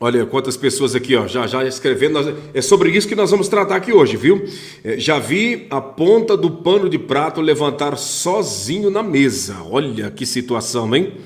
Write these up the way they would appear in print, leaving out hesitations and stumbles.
Olha, quantas pessoas aqui, ó, já escrevendo. É sobre isso que nós vamos tratar aqui hoje, viu? Já vi a ponta do pano de prato levantar sozinho na mesa. Olha que situação, hein?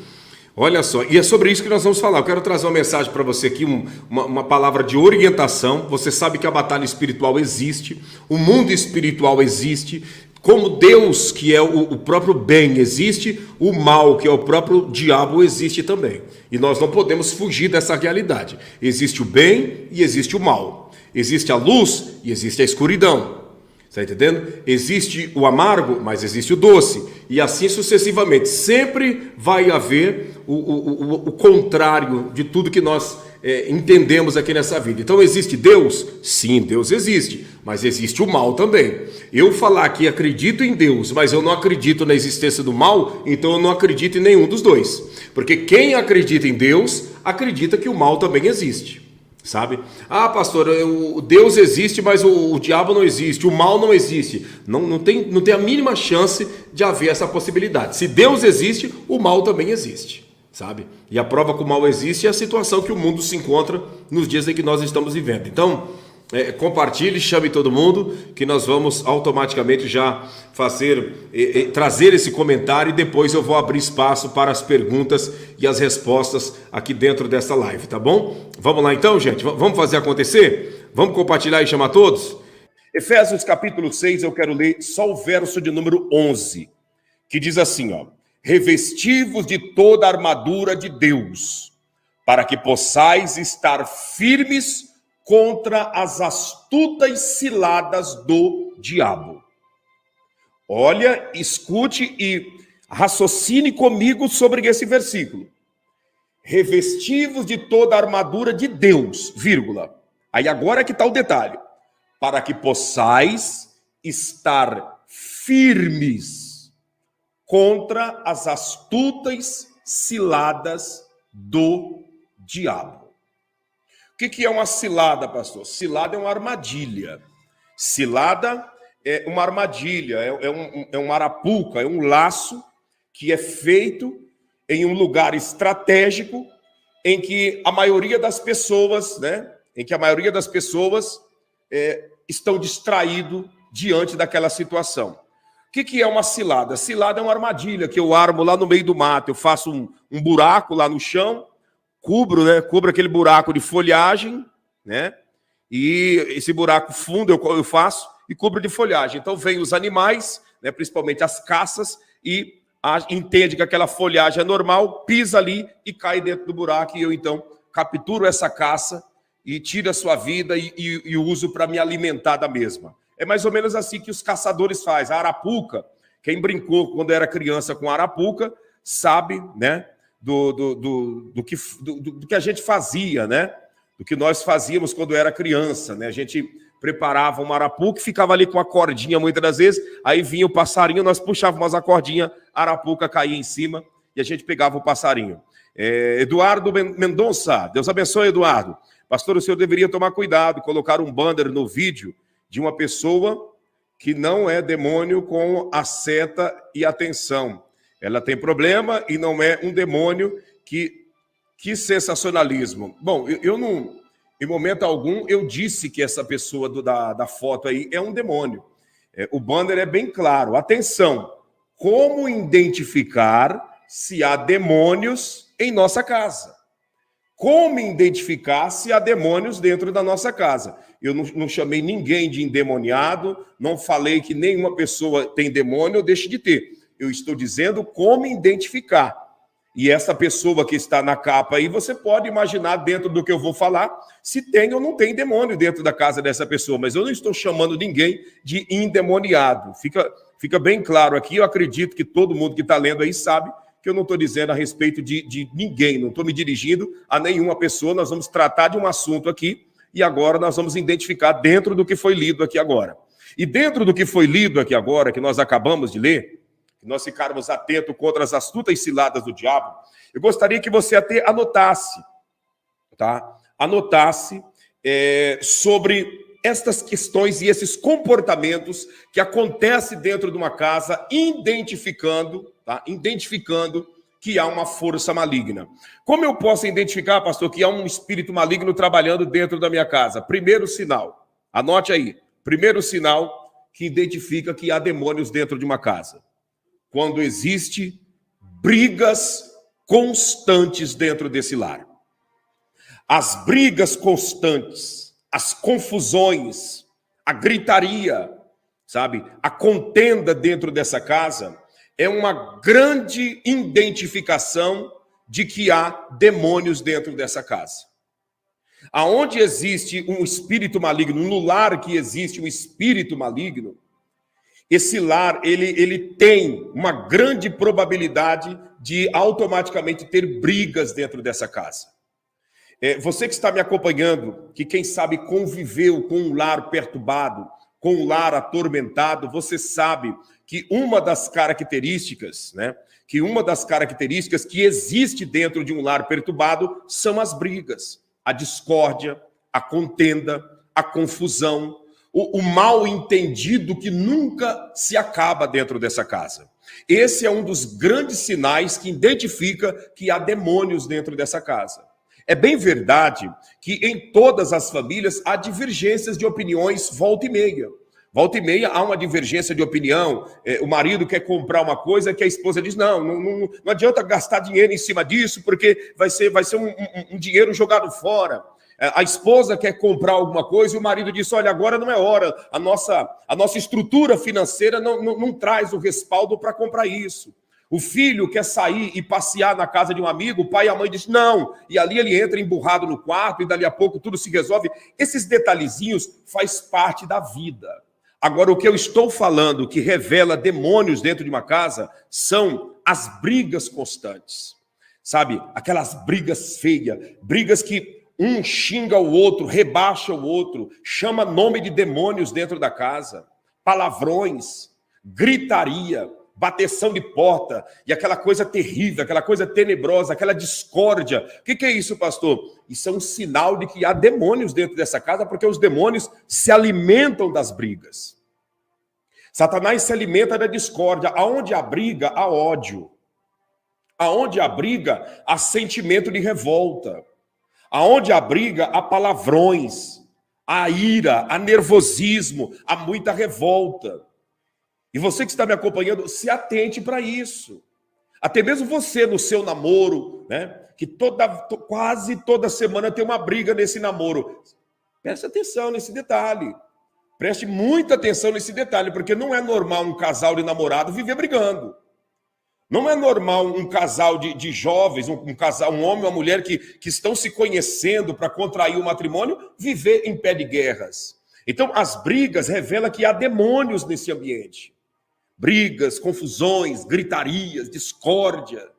Olha só, e é sobre isso que nós vamos falar. Eu quero trazer uma mensagem para você aqui, uma palavra de orientação. Você sabe que a batalha espiritual existe, o mundo espiritual existe. Como Deus, que é o próprio bem, existe, o mal, que é o próprio diabo, existe também. E nós não podemos fugir dessa realidade. Existe o bem e existe o mal. Existe a luz e existe a escuridão. Está entendendo? Existe o amargo, mas existe o doce. E assim sucessivamente. Sempre vai haver o contrário de tudo que nós entendemos aqui nessa vida. Então existe Deus? Sim, Deus existe. Mas existe o mal também. Eu falar que acredito em Deus, mas eu não acredito na existência do mal, então eu não acredito em nenhum dos dois. Porque quem acredita em Deus, acredita que o mal também existe. Sabe? Ah, pastor, Deus existe, mas o diabo não existe, o mal não existe. Não tem a mínima chance de haver essa possibilidade. Se Deus existe, o mal também existe. Sabe? E a prova que o mal existe é a situação que o mundo se encontra nos dias em que nós estamos vivendo. Então, compartilhe, chame todo mundo, que nós vamos automaticamente já trazer esse comentário e depois eu vou abrir espaço para as perguntas e as respostas aqui dentro dessa live, tá bom? Vamos lá então, gente? Vamos fazer acontecer? Vamos compartilhar e chamar todos? Efésios capítulo 6, eu quero ler só o verso de número 11, que diz assim, ó: revestivos de toda a armadura de Deus, para que possais estar firmes contra as astutas ciladas do diabo. Olha, escute e raciocine comigo sobre esse versículo. Revestivos de toda a armadura de Deus, vírgula. Aí agora que está o detalhe. Para que possais estar firmes contra as astutas ciladas do diabo. O que é uma cilada, pastor? Cilada é uma armadilha. Cilada é uma armadilha, é uma arapuca, é um laço que é feito em um lugar estratégico em que a maioria das pessoas, estão distraídas diante daquela situação. O que é uma cilada? Cilada é uma armadilha que eu armo lá no meio do mato. Eu faço um buraco lá no chão, cubro aquele buraco de folhagem, né? E esse buraco fundo eu faço e cubro de folhagem. Então vem os animais, né, principalmente as caças, e entende que aquela folhagem é normal, pisa ali e cai dentro do buraco, e eu então capturo essa caça e tiro a sua vida e uso para me alimentar da mesma. É mais ou menos assim que os caçadores fazem. A arapuca, quem brincou quando era criança com a arapuca, sabe, né, do que a gente fazia, né? Do que nós fazíamos quando era criança, né? A gente preparava uma arapuca e ficava ali com a cordinha muitas das vezes, aí vinha o passarinho, nós puxávamos a cordinha, a arapuca caía em cima e a gente pegava o passarinho. Eduardo Mendonça, Deus abençoe, Eduardo. Pastor, o senhor deveria tomar cuidado e colocar um banner no vídeo de uma pessoa que não é demônio com a seta e atenção. Ela tem problema e não é um demônio. Que sensacionalismo. Bom, eu não, em momento algum, eu disse que essa pessoa da foto aí é um demônio. O banner é bem claro. Atenção, como identificar se há demônios em nossa casa? Como identificar se há demônios dentro da nossa casa? Eu não chamei ninguém de endemoniado, não falei que nenhuma pessoa tem demônio ou deixe de ter. Eu estou dizendo como identificar. E essa pessoa que está na capa aí, você pode imaginar dentro do que eu vou falar, se tem ou não tem demônio dentro da casa dessa pessoa. Mas eu não estou chamando ninguém de endemoniado. Fica bem claro aqui, eu acredito que todo mundo que está lendo aí sabe que eu não estou dizendo a respeito de ninguém, não estou me dirigindo a nenhuma pessoa. Nós vamos tratar de um assunto aqui e agora nós vamos identificar dentro do que foi lido aqui agora. E dentro do que foi lido aqui agora, que nós acabamos de ler, nós ficarmos atentos contra as astutas ciladas do diabo, eu gostaria que você até anotasse, tá? Anotasse sobre estas questões e esses comportamentos que acontecem dentro de uma casa, identificando que há uma força maligna. Como eu posso identificar, pastor, que há um espírito maligno trabalhando dentro da minha casa? Primeiro sinal, anote aí, primeiro sinal que identifica que há demônios dentro de uma casa. Quando existe brigas constantes dentro desse lar. As brigas constantes, as confusões, a gritaria, sabe? A contenda dentro dessa casa é uma grande identificação de que há demônios dentro dessa casa. Aonde existe um espírito maligno, no lar que existe um espírito maligno, esse lar, ele tem uma grande probabilidade de automaticamente ter brigas dentro dessa casa. Você que está me acompanhando, que quem sabe conviveu com um lar perturbado, com um lar atormentado, você sabe que uma das características, que existe dentro de um lar perturbado são as brigas, a discórdia, a contenda, a confusão, o mal entendido que nunca se acaba dentro dessa casa. Esse é um dos grandes sinais que identifica que há demônios dentro dessa casa. É bem verdade que em todas as famílias há divergências de opiniões volta e meia. Volta e meia há uma divergência de opinião, o marido quer comprar uma coisa que a esposa diz, não adianta gastar dinheiro em cima disso, porque vai ser um dinheiro jogado fora. A esposa quer comprar alguma coisa e o marido diz, olha, agora não é hora, a nossa estrutura financeira não traz o respaldo para comprar isso. O filho quer sair e passear na casa de um amigo, o pai e a mãe dizem, não, e ali ele entra emburrado no quarto e dali a pouco tudo se resolve. Esses detalhezinhos faz parte da vida. Agora, o que eu estou falando que revela demônios dentro de uma casa são as brigas constantes, sabe? Aquelas brigas feias, brigas que um xinga o outro, rebaixa o outro, chama nome de demônios dentro da casa, palavrões, gritaria, bateção de porta, e aquela coisa terrível, aquela coisa tenebrosa, aquela discórdia. O que é isso, pastor? Isso é um sinal de que há demônios dentro dessa casa, porque os demônios se alimentam das brigas. Satanás se alimenta da discórdia. Aonde há briga, há ódio. Aonde há briga, há sentimento de revolta. Aonde há briga, há palavrões, há ira, há nervosismo, há muita revolta. E você que está me acompanhando, se atente para isso. Até mesmo você no seu namoro, né? Que quase toda semana tem uma briga nesse namoro. Preste atenção nesse detalhe. Preste muita atenção nesse detalhe, porque não é normal um casal de namorado viver brigando. Não é normal um casal de jovens, um homem e uma mulher que estão se conhecendo para contrair o matrimônio, viver em pé de guerras. Então, as brigas revelam que há demônios nesse ambiente. Brigas, confusões, gritarias, discórdia,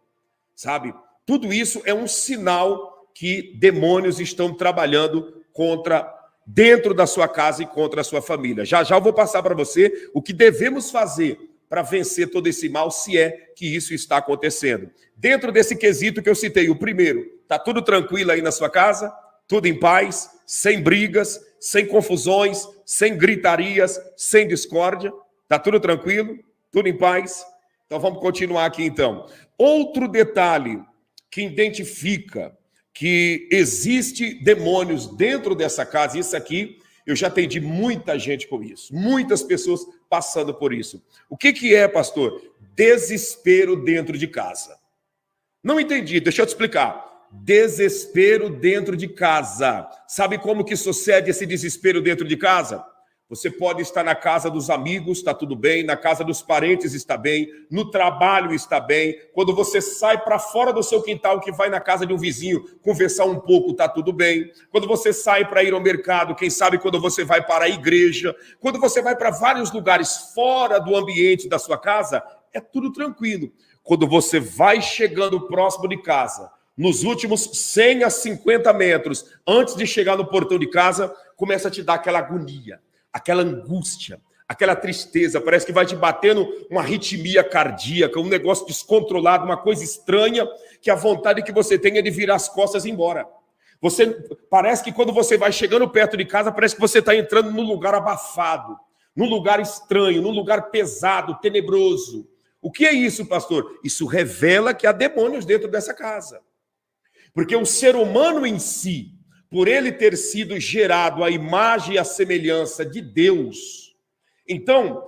sabe? Tudo isso é um sinal que demônios estão trabalhando dentro da sua casa e contra a sua família. Já eu vou passar para você o que devemos fazer para vencer todo esse mal, se é que isso está acontecendo. Dentro desse quesito que eu citei, o primeiro, está tudo tranquilo aí na sua casa? Tudo em paz? Sem brigas, sem confusões, sem gritarias, sem discórdia? Está tudo tranquilo? Tudo em paz? Então vamos continuar aqui então. Outro detalhe que identifica que existe demônios dentro dessa casa, isso aqui eu já atendi muita gente com isso, muitas pessoas passando por isso. O que é, pastor? Desespero dentro de casa. Não entendi, deixa eu te explicar. Desespero dentro de casa. Sabe como que sucede esse desespero dentro de casa? Você pode estar na casa dos amigos, está tudo bem, na casa dos parentes está bem, no trabalho está bem. Quando você sai para fora do seu quintal, que vai na casa de um vizinho conversar um pouco, está tudo bem. Quando você sai para ir ao mercado, quem sabe quando você vai para a igreja, quando você vai para vários lugares fora do ambiente da sua casa, é tudo tranquilo. Quando você vai chegando próximo de casa, nos últimos 100 a 50 metros, antes de chegar no portão de casa, começa a te dar aquela agonia, aquela angústia, aquela tristeza, parece que vai te batendo uma arritmia cardíaca, um negócio descontrolado, uma coisa estranha, que a vontade que você tem é de virar as costas e ir embora. Parece que quando você vai chegando perto de casa, parece que você está entrando num lugar abafado, num lugar estranho, num lugar pesado, tenebroso. O que é isso, pastor? Isso revela que há demônios dentro dessa casa. Porque o ser humano em si, por ele ter sido gerado à imagem e à semelhança de Deus, então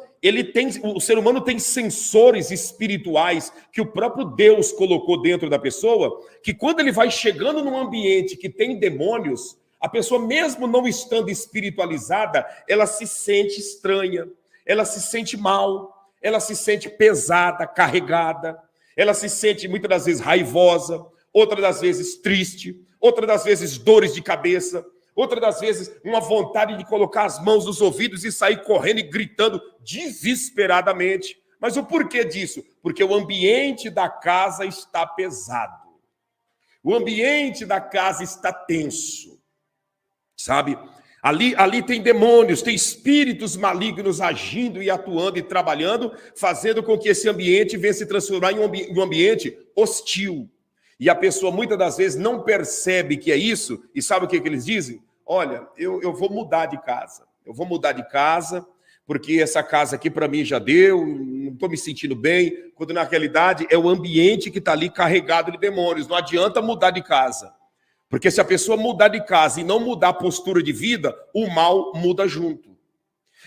o ser humano tem sensores espirituais que o próprio Deus colocou dentro da pessoa, que quando ele vai chegando num ambiente que tem demônios, a pessoa, mesmo não estando espiritualizada, ela se sente estranha, ela se sente mal, ela se sente pesada, carregada, ela se sente muitas das vezes raivosa, outras das vezes triste, outras das vezes dores de cabeça, outras das vezes uma vontade de colocar as mãos nos ouvidos e sair correndo e gritando desesperadamente. Mas o porquê disso? Porque o ambiente da casa está pesado. O ambiente da casa está tenso. Sabe? Ali tem demônios, tem espíritos malignos agindo e atuando e trabalhando, fazendo com que esse ambiente venha se transformar em um ambiente hostil. E a pessoa muitas das vezes não percebe que é isso, e sabe o que eles dizem? Olha, eu vou mudar de casa. Eu vou mudar de casa, porque essa casa aqui para mim já deu, não estou me sentindo bem, quando na realidade é o ambiente que está ali carregado de demônios. Não adianta mudar de casa. Porque se a pessoa mudar de casa e não mudar a postura de vida, o mal muda junto.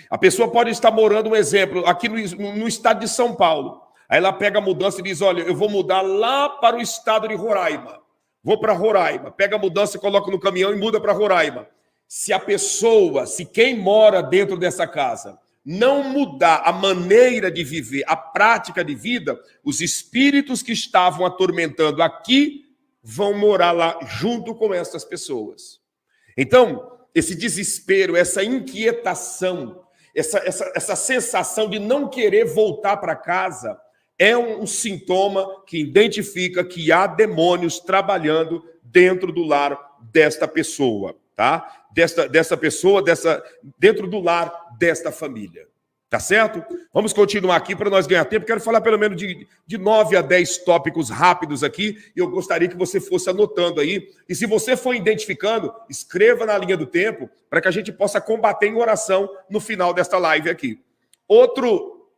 A pessoa pode estar morando, um exemplo, aqui no estado de São Paulo. Aí ela pega a mudança e diz, olha, eu vou mudar lá para o estado de Roraima. Vou para Roraima. Pega a mudança, coloca no caminhão e muda para Roraima. Se quem mora dentro dessa casa não mudar a maneira de viver, a prática de vida, os espíritos que estavam atormentando aqui vão morar lá junto com essas pessoas. Então, esse desespero, essa inquietação, essa sensação de não querer voltar para casa é um sintoma que identifica que há demônios trabalhando dentro do lar desta pessoa, tá? Dessa pessoa, dentro do lar desta família. Tá certo? Vamos continuar aqui para nós ganhar tempo. Quero falar pelo menos de 9 a 10 tópicos rápidos aqui. E eu gostaria que você fosse anotando aí. E se você for identificando, escreva na linha do tempo para que a gente possa combater em oração no final desta live aqui. Outro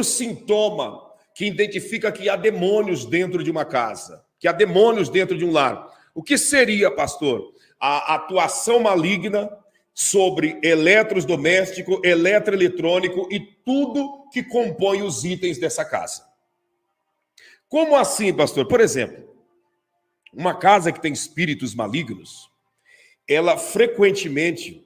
sintoma que identifica que há demônios dentro de uma casa, que há demônios dentro de um lar. O que seria, pastor? A atuação maligna sobre eletrodoméstico, eletroeletrônico e tudo que compõe os itens dessa casa. Como assim, pastor? Por exemplo, uma casa que tem espíritos malignos, ela frequentemente,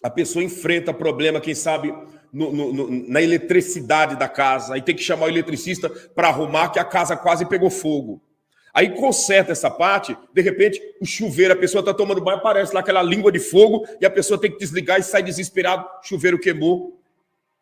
a pessoa enfrenta problema, quem sabe, na eletricidade da casa, aí tem que chamar o eletricista para arrumar que a casa quase pegou fogo. Aí conserta essa parte, de repente o chuveiro, a pessoa está tomando banho, aparece lá aquela língua de fogo e a pessoa tem que desligar e sai desesperado, chuveiro queimou.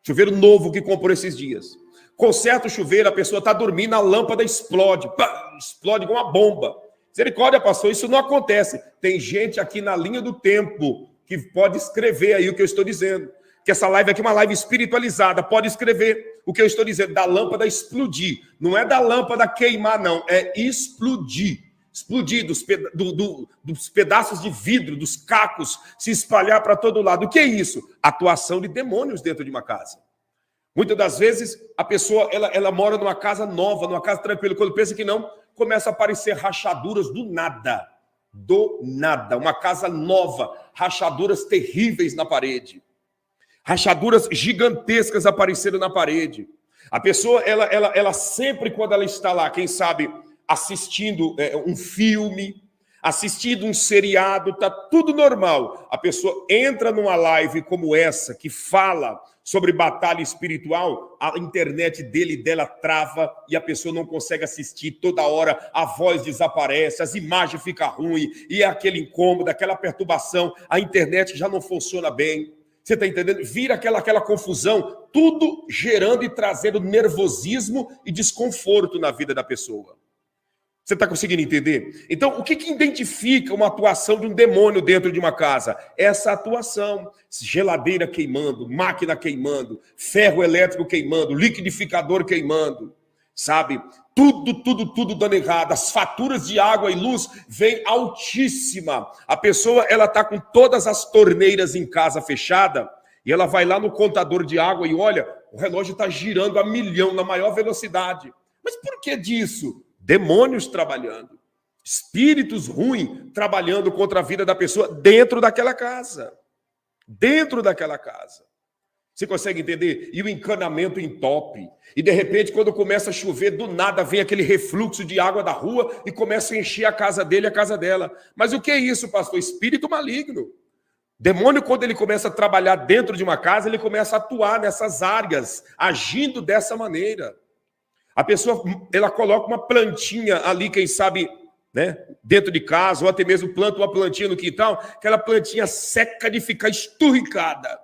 Chuveiro novo que comprou esses dias. Conserta o chuveiro, a pessoa está dormindo, a lâmpada explode, pá, explode com uma bomba. Misericórdia, pastor, isso não acontece. Tem gente aqui na linha do tempo que pode escrever aí o que eu estou dizendo. Que essa live aqui é uma live espiritualizada, pode escrever o que eu estou dizendo, da lâmpada explodir. Não é da lâmpada queimar, não, é explodir. Explodir dos pedaços de vidro, dos cacos, se espalhar para todo lado. O que é isso? Atuação de demônios dentro de uma casa. Muitas das vezes, a pessoa ela mora numa casa nova, numa casa tranquila. Quando pensa que não, começa a aparecer rachaduras do nada. Do nada. Uma casa nova, rachaduras terríveis na parede. Rachaduras gigantescas apareceram na parede. A pessoa, ela sempre, quando ela está lá, quem sabe, assistindo um filme, assistindo um seriado, está tudo normal. A pessoa entra numa live como essa, que fala sobre batalha espiritual, a internet dele e dela trava e a pessoa não consegue assistir toda hora, a voz desaparece, as imagens ficam ruins, e é aquele incômodo, aquela perturbação, a internet já não funciona bem. Você está entendendo? Vira aquela confusão, tudo gerando e trazendo nervosismo e desconforto na vida da pessoa. Você está conseguindo entender? Então, o que identifica uma atuação de um demônio dentro de uma casa? Essa atuação. Geladeira queimando, máquina queimando, ferro elétrico queimando, liquidificador queimando, sabe? Tudo dando errado. As faturas de água e luz vêm altíssima. A pessoa, ela está com todas as torneiras em casa fechada E ela vai lá no contador de água e olha, o relógio está girando a 1.000.000 na maior velocidade. Mas por que disso? Demônios trabalhando. Espíritos ruins trabalhando contra a vida da pessoa dentro daquela casa. Dentro daquela casa. Você consegue entender? E o encanamento entope. E de repente, quando começa a chover, do nada vem aquele refluxo de água da rua e começa a encher a casa dele e a casa dela. Mas o que é isso, pastor? Espírito maligno. Demônio, quando ele começa a trabalhar dentro de uma casa, ele começa a atuar nessas áreas, agindo dessa maneira. A pessoa, ela coloca uma plantinha ali, quem sabe, né, dentro de casa, ou até mesmo planta uma plantinha no quintal, aquela plantinha seca de ficar esturricada.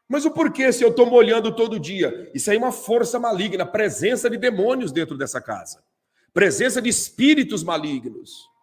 Mas o porquê se eu estou molhando todo dia? Isso aí é uma força maligna, presença de demônios dentro dessa casa. Presença de espíritos malignos.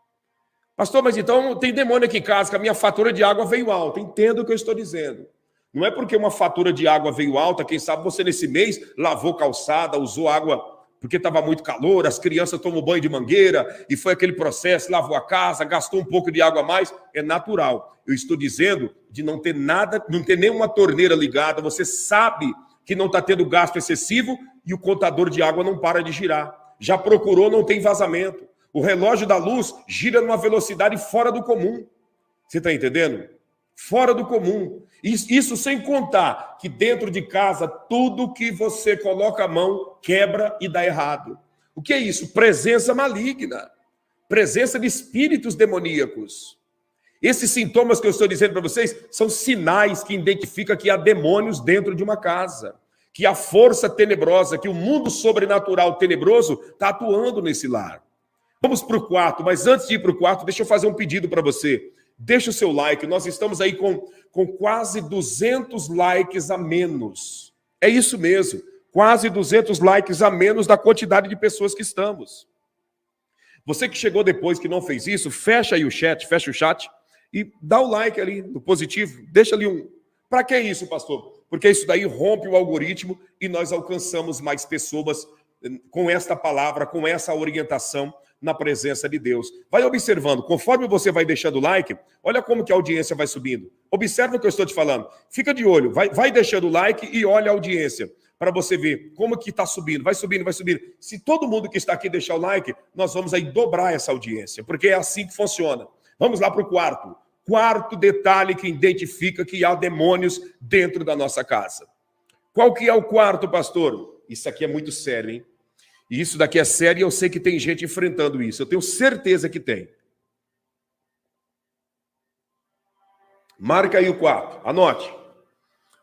Pastor, mas então tem demônio aqui em casa, que a minha fatura de água veio alta. Entenda o que eu estou dizendo. Não é porque uma fatura de água veio alta, quem sabe você nesse mês lavou calçada, usou água porque estava muito calor, as crianças tomam banho de mangueira, e foi aquele processo, lavou a casa, gastou um pouco de água a mais, é natural. Eu estou dizendo de não ter nada, não ter nenhuma torneira ligada, você sabe que não está tendo gasto excessivo e o contador de água não para de girar. Já procurou, não tem vazamento. O relógio da luz gira numa velocidade fora do comum. Você está entendendo? Fora do comum. Isso sem contar que dentro de casa, tudo que você coloca a mão quebra e dá errado. O que é isso? Presença maligna. Presença de espíritos demoníacos. Esses sintomas que eu estou dizendo para vocês são sinais que identificam que há demônios dentro de uma casa. Que a força tenebrosa, que o mundo sobrenatural tenebroso está atuando nesse lar. Vamos para o quarto, mas antes de ir para o quarto, deixa eu fazer um pedido para você. Deixa o seu like, nós estamos aí com quase 200 likes a menos. É isso mesmo, quase 200 likes a menos da quantidade de pessoas que estamos. Você que chegou depois, que não fez isso, fecha aí o chat, fecha o chat e dá o like ali no positivo, deixa ali um... Para que isso, pastor? Porque isso daí rompe o algoritmo e nós alcançamos mais pessoas com esta palavra, com essa orientação, na presença de Deus. Vai observando, conforme você vai deixando o like, olha como que a audiência vai subindo. Observa o que eu estou te falando. Fica de olho, vai deixando o like e olha a audiência, para você ver como que está subindo. Vai subindo, vai subindo. Se todo mundo que está aqui deixar o like, nós vamos aí dobrar essa audiência, porque é assim que funciona. Vamos lá para o quarto. Quarto detalhe que identifica que há demônios dentro da nossa casa. Qual que é o quarto, pastor? Isso aqui é muito sério, hein? E isso daqui é sério e eu sei que tem gente enfrentando isso. Eu tenho certeza que tem. Marca aí o quarto. Anote.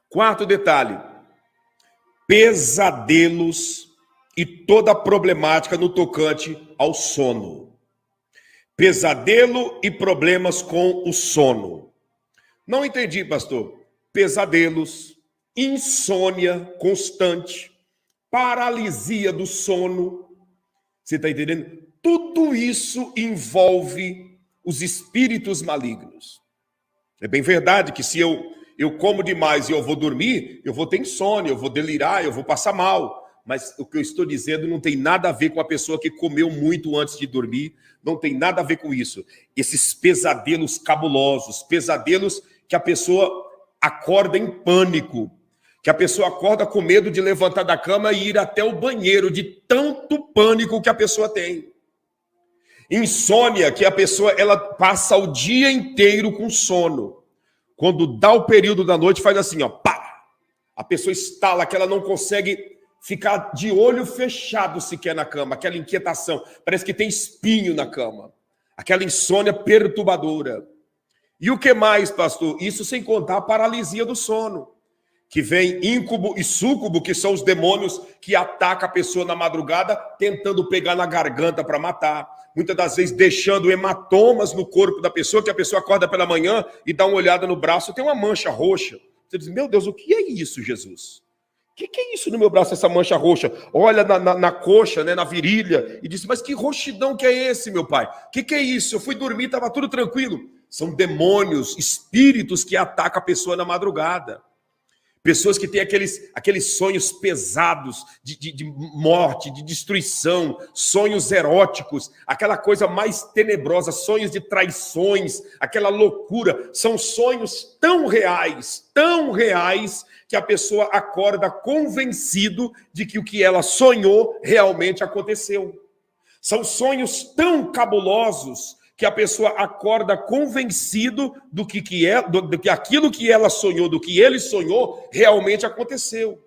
Quarto detalhe. Pesadelos e toda a problemática no tocante ao sono. Pesadelo e problemas com o sono. Não entendi, pastor. Pesadelos, insônia constante, paralisia do sono, você está entendendo? Tudo isso envolve os espíritos malignos. É bem verdade que se eu como demais e eu vou dormir, eu vou ter insônia, eu vou delirar, eu vou passar mal. Mas o que eu estou dizendo não tem nada a ver com a pessoa que comeu muito antes de dormir, não tem nada a ver com isso. Esses pesadelos cabulosos, pesadelos que a pessoa acorda em pânico, que a pessoa acorda com medo de levantar da cama e ir até o banheiro, de tanto pânico que a pessoa tem. Insônia, que a pessoa ela passa o dia inteiro com sono. Quando dá o período da noite, faz assim, ó, pá! A pessoa estala que ela não consegue ficar de olho fechado sequer na cama, aquela inquietação, parece que tem espinho na cama, aquela insônia perturbadora. E o que mais, pastor? Isso sem contar a paralisia do sono, que vem íncube e súcubo, que são os demônios que atacam a pessoa na madrugada, tentando pegar na garganta para matar. Muitas das vezes deixando hematomas no corpo da pessoa, que a pessoa acorda pela manhã e dá uma olhada no braço, tem uma mancha roxa. Você diz, meu Deus, o que é isso, Jesus? O que é isso no meu braço, essa mancha roxa? Olha na coxa, né, na virilha, e diz, mas que roxidão que é esse, meu pai? O que é isso? Eu fui dormir, estava tudo tranquilo. São demônios, espíritos que atacam a pessoa na madrugada. Pessoas que têm aqueles sonhos pesados de morte, de destruição, sonhos eróticos, aquela coisa mais tenebrosa, sonhos de traições, aquela loucura. São sonhos tão reais, que a pessoa acorda convencido de que o que ela sonhou realmente aconteceu. São sonhos tão cabulosos que a pessoa acorda convencido do que aquilo que ela sonhou, do que ele sonhou, realmente aconteceu.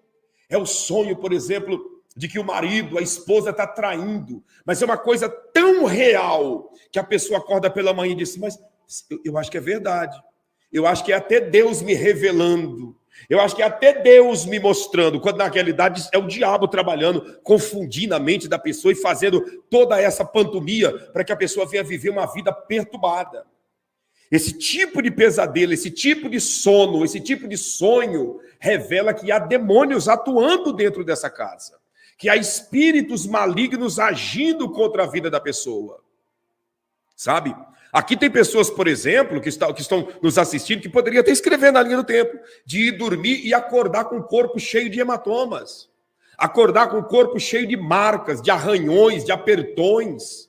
É o sonho, por exemplo, de que o marido, a esposa está traindo, mas é uma coisa tão real que a pessoa acorda pela manhã e diz: mas eu acho que é verdade. Eu acho que é até Deus me revelando. Eu acho que é até Deus me mostrando, quando na realidade é o diabo trabalhando, confundindo a mente da pessoa e fazendo toda essa pantomia para que a pessoa venha viver uma vida perturbada. Esse tipo de pesadelo, esse tipo de sono, esse tipo de sonho revela que há demônios atuando dentro dessa casa, que há espíritos malignos agindo contra a vida da pessoa. Sabe? Aqui tem pessoas, por exemplo, que estão nos assistindo, que poderiam até escrever na linha do tempo, de ir dormir e acordar com o corpo cheio de hematomas, acordar com o corpo cheio de marcas, de arranhões, de apertões.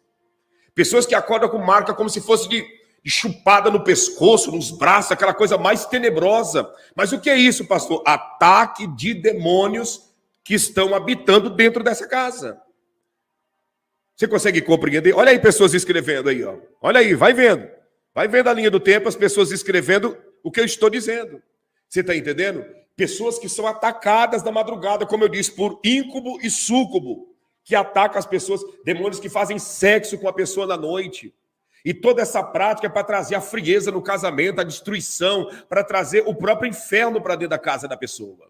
Pessoas que acordam com marca como se fosse de chupada no pescoço, nos braços, aquela coisa mais tenebrosa. Mas o que é isso, pastor? Ataque de demônios que estão habitando dentro dessa casa. Você consegue compreender? Olha aí pessoas escrevendo aí, ó. Olha aí, vai vendo. Vai vendo a linha do tempo, as pessoas escrevendo o que eu estou dizendo. Você está entendendo? Pessoas que são atacadas na madrugada, como eu disse, por íncube e súcubo, que atacam as pessoas, demônios que fazem sexo com a pessoa na noite. E toda essa prática é para trazer a frieza no casamento, a destruição, para trazer o próprio inferno para dentro da casa da pessoa.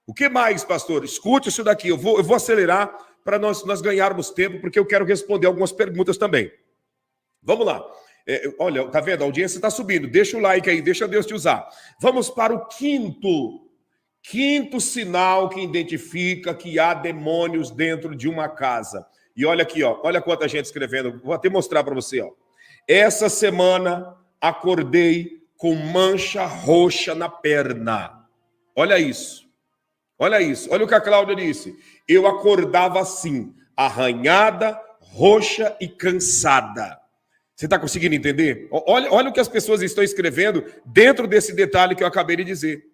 O que mais, pastor? Escute isso daqui, eu vou acelerar para nós ganharmos tempo, porque eu quero responder algumas perguntas também. Vamos lá. Olha, tá vendo? A audiência está subindo. Deixa o like aí, deixa Deus te usar. Vamos para o quinto sinal que identifica que há demônios dentro de uma casa. E olha aqui, ó, olha quanta gente escrevendo. Vou até mostrar para você, ó. Essa semana acordei com mancha roxa na perna. Olha isso. Olha isso, olha o que a Cláudia disse. Eu acordava assim, arranhada, roxa e cansada. Você está conseguindo entender? Olha o que as pessoas estão escrevendo dentro desse detalhe que eu acabei de dizer.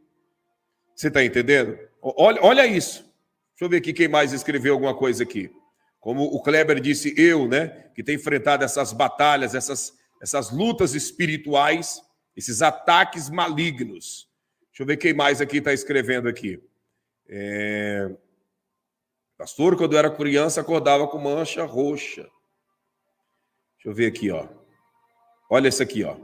Você está entendendo? Olha isso. Deixa eu ver aqui quem mais escreveu alguma coisa aqui. Como o Kleber disse, que tem enfrentado essas batalhas, essas lutas espirituais, esses ataques malignos. Deixa eu ver quem mais aqui está escrevendo aqui. Pastor, quando eu era criança, acordava com mancha roxa. Deixa eu ver aqui, ó. Olha isso aqui, ó.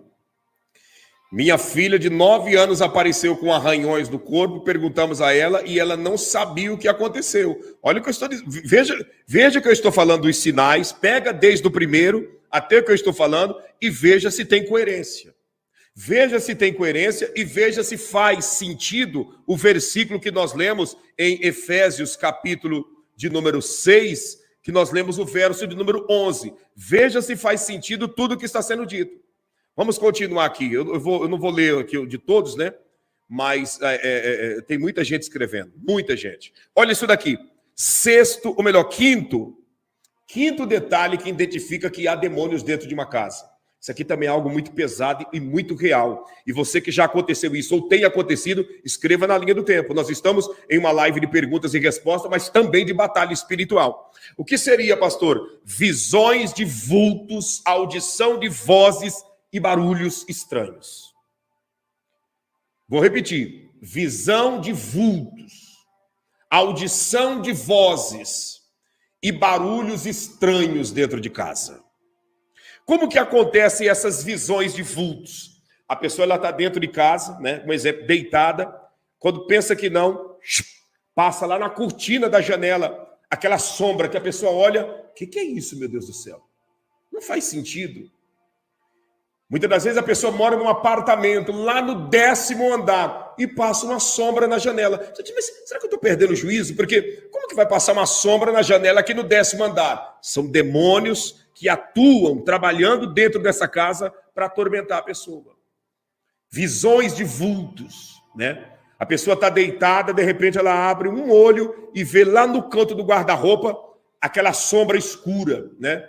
Minha filha de 9 anos apareceu com arranhões no corpo, perguntamos a ela e ela não sabia o que aconteceu. Olha o que eu estou dizendo. Veja que eu estou falando dos sinais, pega desde o primeiro até o que eu estou falando e veja se tem coerência. Veja se tem coerência e veja se faz sentido o versículo que nós lemos em Efésios, capítulo de número 6, que nós lemos o verso de número 11. Veja se faz sentido tudo o que está sendo dito. Vamos continuar aqui. Eu não vou ler aqui de todos, né? Mas tem muita gente escrevendo. Muita gente. Olha isso daqui. Quinto detalhe que identifica que há demônios dentro de uma casa. Isso aqui também é algo muito pesado e muito real. E você que já aconteceu isso ou tem acontecido, escreva na linha do tempo. Nós estamos em uma live de perguntas e respostas, mas também de batalha espiritual. O que seria, pastor? Visões de vultos, audição de vozes e barulhos estranhos. Vou repetir. Visão de vultos, audição de vozes e barulhos estranhos dentro de casa. Como que acontecem essas visões de vultos? A pessoa está dentro de casa, né? Um exemplo, deitada. Quando pensa que não, passa lá na cortina da janela, aquela sombra que a pessoa olha. O que é isso, meu Deus do céu? Não faz sentido. Muitas das vezes a pessoa mora num apartamento, lá no 10º andar, e passa uma sombra na janela. Você diz, mas será que eu estou perdendo o juízo? Porque como que vai passar uma sombra na janela aqui no 10º andar? São demônios que atuam, trabalhando dentro dessa casa para atormentar a pessoa. Visões de vultos, né? A pessoa está deitada, de repente ela abre um olho e vê lá no canto do guarda-roupa aquela sombra escura, né?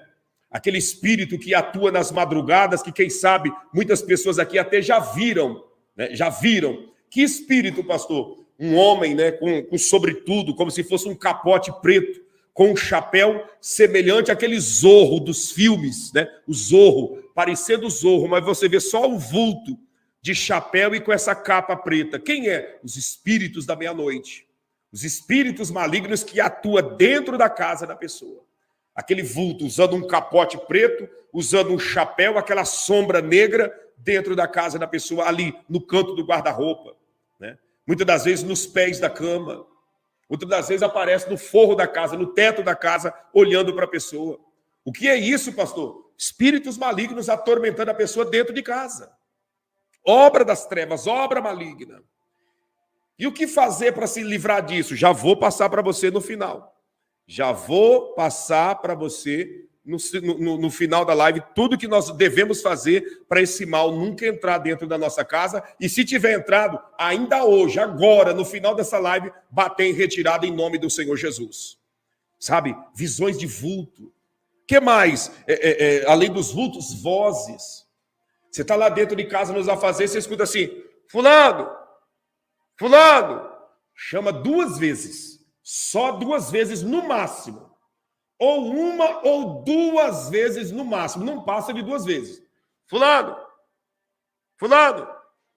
Aquele espírito que atua nas madrugadas, que quem sabe muitas pessoas aqui até já viram, né? Já viram. Que espírito, pastor? Um homem, né, com sobretudo, como se fosse um capote preto, com um chapéu semelhante àquele Zorro dos filmes, né? O Zorro, parecendo o Zorro, mas você vê só o vulto de chapéu e com essa capa preta. Quem é? Os espíritos da meia-noite. Os espíritos malignos que atuam dentro da casa da pessoa. Aquele vulto usando um capote preto, usando um chapéu, aquela sombra negra dentro da casa da pessoa, ali no canto do guarda-roupa, né? Muitas das vezes nos pés da cama. Muitas das vezes aparece no forro da casa, no teto da casa, olhando para a pessoa. O que é isso, pastor? Espíritos malignos atormentando a pessoa dentro de casa. Obra das trevas, obra maligna. E o que fazer para se livrar disso? Já vou passar para você no final. Já vou passar para você no final da live tudo que nós devemos fazer para esse mal nunca entrar dentro da nossa casa. E se tiver entrado, ainda hoje, agora, no final dessa live, bater em retirada em nome do Senhor Jesus. Sabe? Visões de vulto. O que mais? Além dos vultos, vozes. Você está lá dentro de casa nos afazeres, você escuta assim, fulano, chama 2 vezes, só 2 vezes no máximo, ou 1 ou 2 vezes no máximo, não passa de 2 vezes, fulano,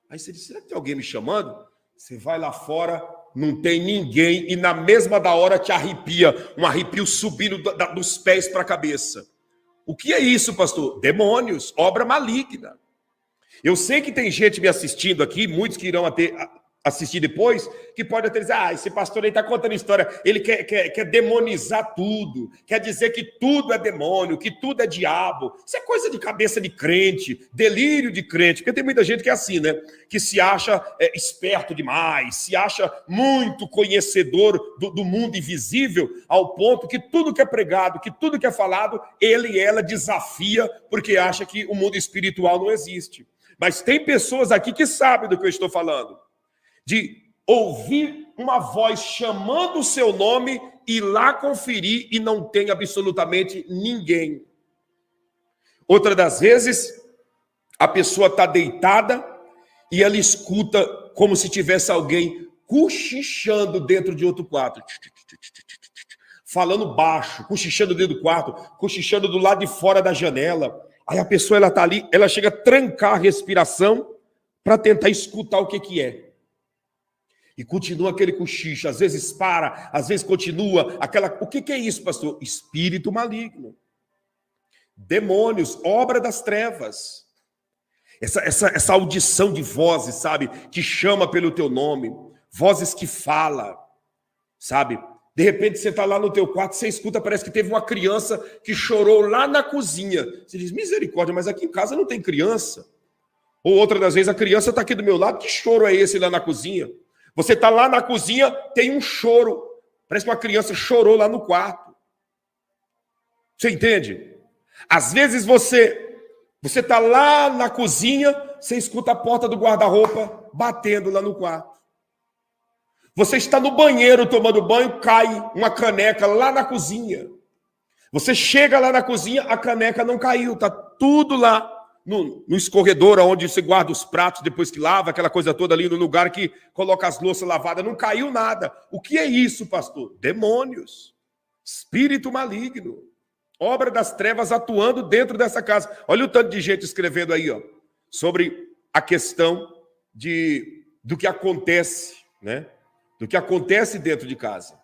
aí você diz, será que tem alguém me chamando? Você vai lá fora, não tem ninguém, e na mesma da hora te arrepia, um arrepio subindo dos pés para a cabeça. O que é isso, pastor? Demônios, obra maligna. Eu sei que tem gente me assistindo aqui, muitos que irão assistir depois, que pode até dizer, esse pastor aí está contando história, ele quer demonizar tudo, quer dizer que tudo é demônio, que tudo é diabo. Isso é coisa de cabeça de crente, delírio de crente, porque tem muita gente que é assim, né? Que se acha esperto demais, se acha muito conhecedor do mundo invisível, ao ponto que tudo que é pregado, que tudo que é falado, ele e ela desafia, porque acha que o mundo espiritual não existe. Mas tem pessoas aqui que sabem do que eu estou falando. De ouvir uma voz chamando o seu nome, ir lá conferir e não tem absolutamente ninguém. Outra das vezes, a pessoa está deitada e ela escuta como se tivesse alguém cochichando dentro de outro quarto. Falando baixo, cochichando dentro do quarto, cochichando do lado de fora da janela. Aí a pessoa ela está ali, ela chega a trancar a respiração para tentar escutar o que é. E continua aquele cochicho, às vezes para, às vezes continua. O que é isso, pastor? Espírito maligno. Demônios, obra das trevas. Essa audição de vozes, sabe? Que chama pelo teu nome. Vozes que falam, sabe? De repente você está lá no teu quarto, você escuta, parece que teve uma criança que chorou lá na cozinha. Você diz, misericórdia, mas aqui em casa não tem criança. Ou outra das vezes, a criança está aqui do meu lado, que choro é esse lá na cozinha? Você está lá na cozinha, tem um choro. Parece que uma criança chorou lá no quarto. Você entende? Às vezes você está lá na cozinha, você escuta a porta do guarda-roupa batendo lá no quarto. Você está no banheiro tomando banho, cai uma caneca lá na cozinha. Você chega lá na cozinha, a caneca não caiu, está tudo lá. No escorredor, onde você guarda os pratos depois que lava, aquela coisa toda ali, no lugar que coloca as louças lavadas, não caiu nada. O que é isso, pastor? Demônios, espírito maligno, obra das trevas atuando dentro dessa casa. Olha o tanto de gente escrevendo aí, ó, sobre a questão do que acontece, né? Do que acontece dentro de casa.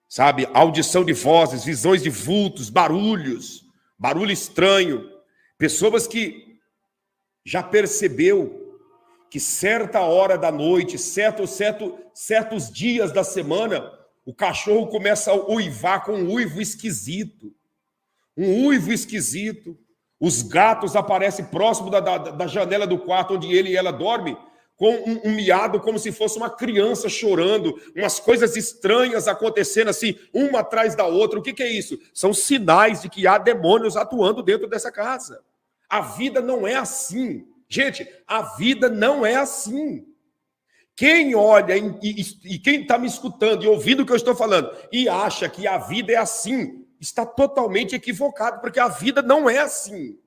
Sabe, audição de vozes, visões de vultos, barulhos, barulho estranho. Pessoas que já percebeu que certa hora da noite, certos dias da semana, o cachorro começa a uivar com um uivo esquisito. Um uivo esquisito. Os gatos aparecem próximo da janela do quarto onde ele e ela dormem, com um miado como se fosse uma criança chorando, umas coisas estranhas acontecendo assim, uma atrás da outra. O que é isso? São sinais de que há demônios atuando dentro dessa casa. A vida não é assim. Gente, a vida não é assim. Quem olha e quem está me escutando e ouvindo o que eu estou falando e acha que a vida é assim, está totalmente equivocado, porque a vida não é assim.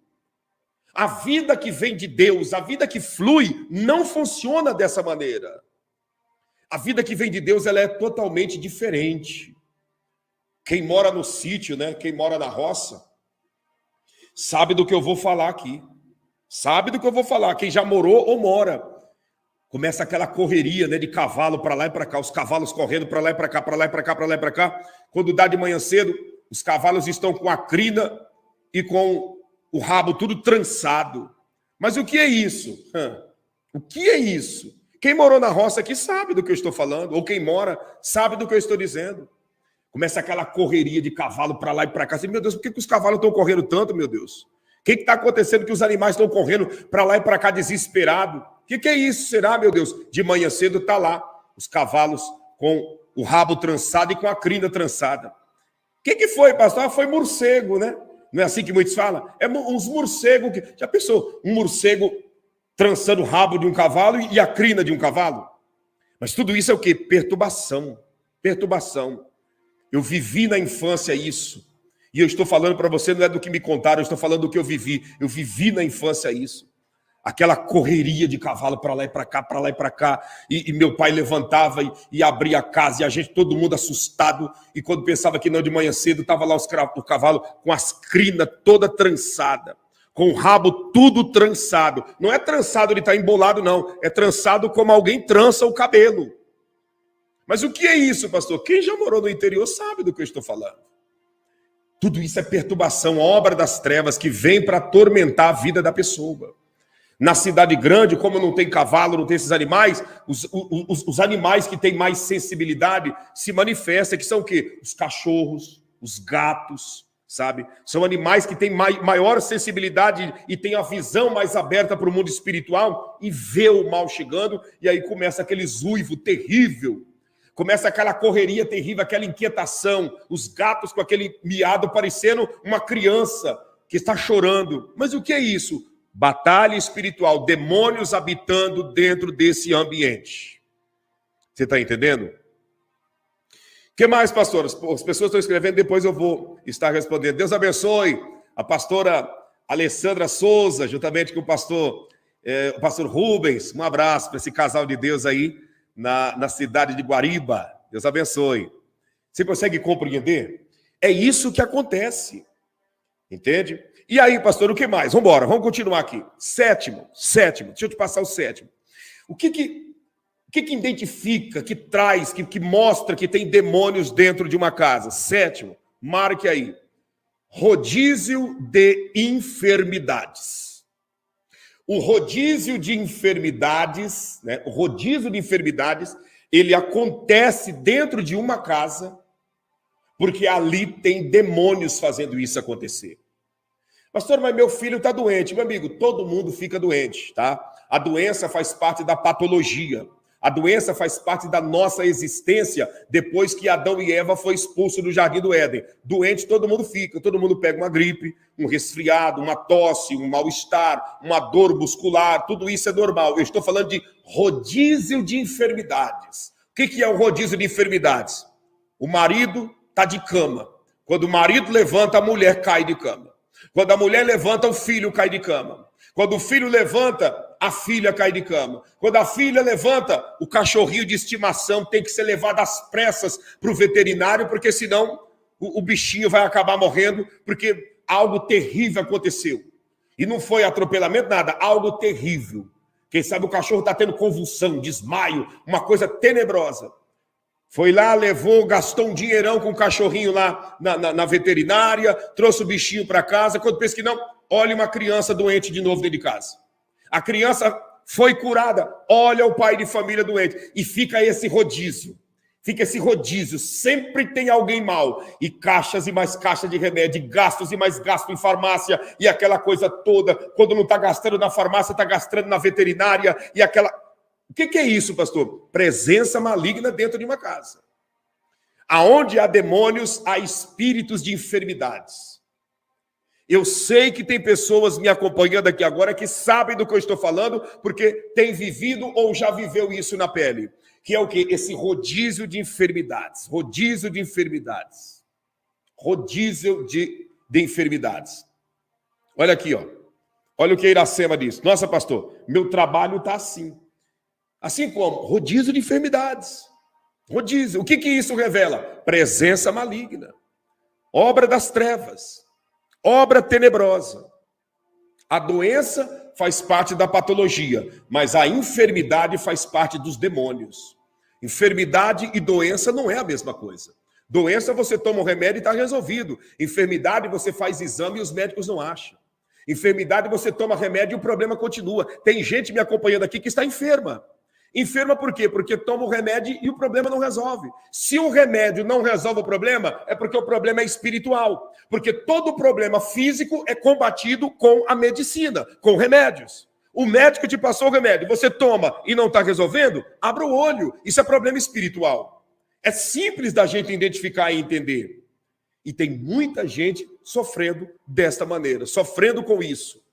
A vida que vem de Deus, a vida que flui, não funciona dessa maneira. A vida que vem de Deus, ela é totalmente diferente. Quem mora no sítio, né? Quem mora na roça, sabe do que eu vou falar aqui. Sabe do que eu vou falar. Quem já morou ou mora. Começa aquela correria, né, de cavalo para lá e para cá, os cavalos correndo para lá e para cá, para lá e para cá, para lá e para cá. Quando dá de manhã cedo, os cavalos estão com a crina e com o rabo tudo trançado. Mas o que é isso? O que é isso? Quem morou na roça aqui sabe do que eu estou falando, ou quem mora sabe do que eu estou dizendo. Começa aquela correria de cavalo para lá e para cá. Assim, meu Deus, por que os cavalos estão correndo tanto, meu Deus? O que está acontecendo que os animais estão correndo para lá e para cá desesperados? O que é isso? Será, meu Deus? De manhã cedo está lá os cavalos com o rabo trançado e com a crina trançada. O que foi, pastor? Ah, foi morcego, né? Não é assim que muitos falam? É uns morcegos. Já pensou? Um morcego trançando o rabo de um cavalo e a crina de um cavalo? Mas tudo isso é o quê? Perturbação. Perturbação. Eu vivi na infância isso. E eu estou falando para você, não é do que me contaram, eu estou falando do que eu vivi. Eu vivi na infância isso. Aquela correria de cavalo para lá e para cá, para lá e para cá. E meu pai levantava e abria a casa, e a gente, todo mundo assustado. E quando pensava que não, de manhã cedo, estava lá o cavalo com as crinas toda trançada, com o rabo tudo trançado. Não é trançado de estar embolado, não. É trançado como alguém trança o cabelo. Mas o que é isso, pastor? Quem já morou no interior sabe do que eu estou falando. Tudo isso é perturbação, obra das trevas que vem para atormentar a vida da pessoa. Na cidade grande, como não tem cavalo, não tem esses animais, os animais que têm mais sensibilidade se manifestam, que são o quê? Os cachorros, os gatos, sabe? São animais que têm maior sensibilidade e têm a visão mais aberta para o mundo espiritual e vê o mal chegando, e aí começa aquele uivo terrível, começa aquela correria terrível, aquela inquietação, os gatos com aquele miado parecendo uma criança que está chorando. Mas o que é isso? Batalha espiritual, demônios habitando dentro desse ambiente. Você está entendendo? O que mais, pastor? As pessoas estão escrevendo, depois eu vou estar respondendo. Deus abençoe a pastora Alessandra Souza, juntamente com o pastor Rubens. Um abraço para esse casal de Deus aí na cidade de Guariba. Deus abençoe. Você consegue compreender? É isso que acontece. Entende? E aí, pastor, o que mais? Vamos embora, vamos continuar aqui. Sétimo. Deixa eu te passar o sétimo. O que identifica, que traz, que mostra que tem demônios dentro de uma casa? Sétimo, marque aí. Rodízio de enfermidades. O rodízio de enfermidades, né? O rodízio de enfermidades, ele acontece dentro de uma casa, porque ali tem demônios fazendo isso acontecer. Pastor, mas meu filho está doente. Meu amigo, todo mundo fica doente, tá? A doença faz parte da patologia. A doença faz parte da nossa existência depois que Adão e Eva foram expulsos do Jardim do Éden. Doente todo mundo fica, todo mundo pega uma gripe, um resfriado, uma tosse, um mal-estar, uma dor muscular, tudo isso é normal. Eu estou falando de rodízio de enfermidades. O que é o rodízio de enfermidades? O marido está de cama. Quando o marido levanta, a mulher cai de cama. Quando a mulher levanta, o filho cai de cama. Quando o filho levanta, a filha cai de cama. Quando a filha levanta, o cachorrinho de estimação tem que ser levado às pressas para o veterinário, porque senão o bichinho vai acabar morrendo, porque algo terrível aconteceu. E não foi atropelamento, nada, algo terrível. Quem sabe o cachorro está tendo convulsão, desmaio, uma coisa tenebrosa. Foi lá, levou, gastou um dinheirão com o cachorrinho lá na veterinária, trouxe o bichinho para casa. Quando pensa que não, olha uma criança doente de novo dentro de casa. A criança foi curada, olha o pai de família doente. E fica esse rodízio. Sempre tem alguém mal. E caixas e mais caixas de remédio, e gastos e mais gastos em farmácia, e aquela coisa toda. Quando não está gastando na farmácia, está gastando na veterinária, e aquela... O que é isso, pastor? Presença maligna dentro de uma casa. Aonde há demônios, há espíritos de enfermidades. Eu sei que tem pessoas me acompanhando aqui agora que sabem do que eu estou falando, porque tem vivido ou já viveu isso na pele. Que é o quê? Esse rodízio de enfermidades. Rodízio de enfermidades. Rodízio de enfermidades. Olha aqui, ó. Olha o que a Iracema diz. Nossa, pastor, meu trabalho está assim. Assim como? Rodízio de enfermidades. Rodízio. O que isso revela? Presença maligna. Obra das trevas. Obra tenebrosa. A doença faz parte da patologia, mas a enfermidade faz parte dos demônios. Enfermidade e doença não é a mesma coisa. Doença você toma um remédio e está resolvido. Enfermidade você faz exame e os médicos não acham. Enfermidade você toma remédio e o problema continua. Tem gente me acompanhando aqui que está enferma. Enferma por quê? Porque toma o remédio e o problema não resolve. Se o remédio não resolve o problema, é porque o problema é espiritual. Porque todo problema físico é combatido com a medicina, com remédios. O médico te passou o remédio, você toma e não está resolvendo, abra o olho. Isso é problema espiritual. É simples da gente identificar e entender. E tem muita gente sofrendo desta maneira, sofrendo com isso.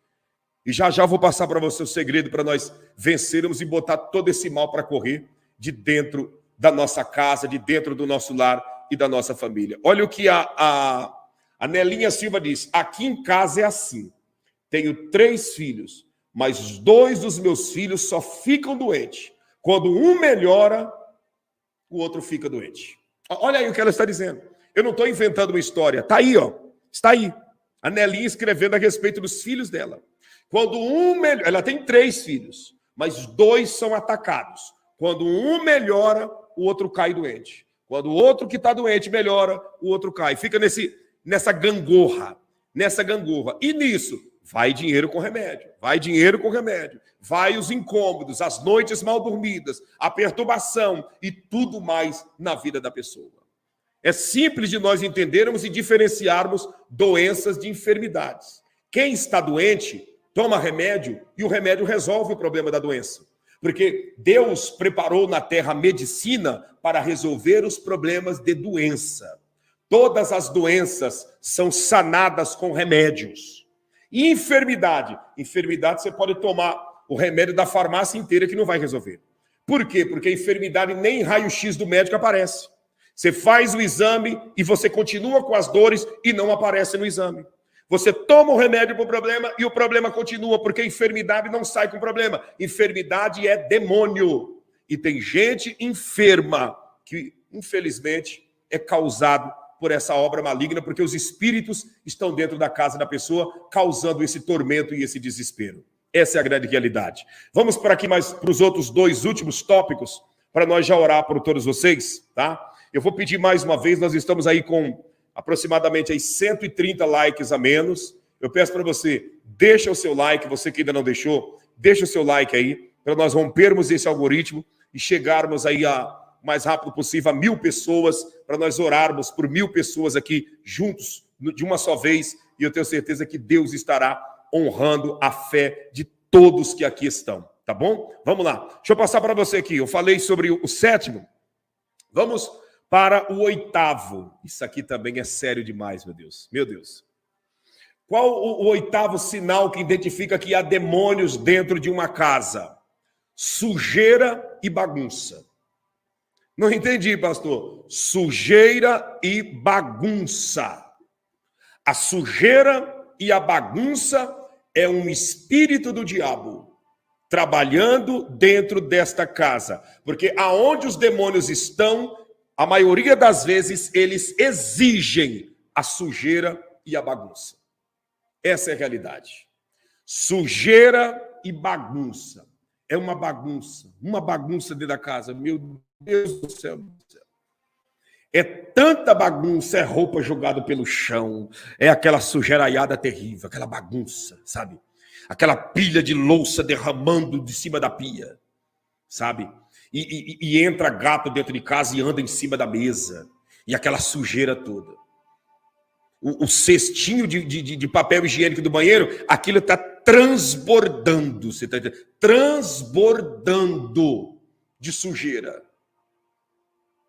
E já vou passar para você o segredo para nós vencermos e botar todo esse mal para correr de dentro da nossa casa, de dentro do nosso lar e da nossa família. Olha o que a Nelinha Silva diz. Aqui em casa é assim. Tenho 3 filhos, mas 2 dos meus filhos só ficam doentes. Quando um melhora, o outro fica doente. Olha aí o que ela está dizendo. Eu não estou inventando uma história. Está aí, ó. Está aí. A Nelinha escrevendo a respeito dos filhos dela. Quando um melhora, ela tem 3 filhos, mas 2 são atacados. Quando um melhora, o outro cai doente. Quando o outro que está doente melhora, o outro cai. Fica nessa gangorra. E nisso, vai dinheiro com remédio. Vai os incômodos, as noites mal dormidas, a perturbação e tudo mais na vida da pessoa. É simples de nós entendermos e diferenciarmos doenças de enfermidades. Quem está doente toma remédio e o remédio resolve o problema da doença. Porque Deus preparou na terra a medicina para resolver os problemas de doença. Todas as doenças são sanadas com remédios. E enfermidade? Enfermidade você pode tomar o remédio da farmácia inteira que não vai resolver. Por quê? Porque a enfermidade nem raio-x do médico aparece. Você faz o exame e você continua com as dores e não aparece no exame. Você toma o remédio para o problema e o problema continua, porque a enfermidade não sai com problema. Enfermidade é demônio. E tem gente enferma que, infelizmente, é causado por essa obra maligna, porque os espíritos estão dentro da casa da pessoa, causando esse tormento e esse desespero. Essa é a grande realidade. Vamos para aqui mais para os outros 2 últimos tópicos, para nós já orar por todos vocês, tá? Eu vou pedir mais uma vez, nós estamos aí com aproximadamente aí 130 likes a menos. Eu peço para você, deixa o seu like, você que ainda não deixou, deixa o seu like aí, para nós rompermos esse algoritmo e chegarmos aí o mais rápido possível a 1000 pessoas, para nós orarmos por 1000 pessoas aqui juntos, de uma só vez, e eu tenho certeza que Deus estará honrando a fé de todos que aqui estão, tá bom? Vamos lá, deixa eu passar para você aqui, eu falei sobre o 7º, vamos para o 8º. Isso aqui também é sério demais, meu Deus. Meu Deus. Qual o 8º sinal que identifica que há demônios dentro de uma casa? Sujeira e bagunça. Não entendi, pastor. Sujeira e bagunça. A sujeira e a bagunça é um espírito do diabo trabalhando dentro desta casa. Porque aonde os demônios estão, a maioria das vezes, eles exigem a sujeira e a bagunça. Essa é a realidade. Sujeira e bagunça. É uma bagunça dentro da casa. Meu Deus do céu. É tanta bagunça, é roupa jogada pelo chão, é aquela sujeiraiada terrível, aquela bagunça, sabe? Aquela pilha de louça derramando de cima da pia, sabe? E entra gato dentro de casa e anda em cima da mesa. E aquela sujeira toda. O cestinho de papel higiênico do banheiro, aquilo está transbordando. Você está entendendo? Transbordando de sujeira.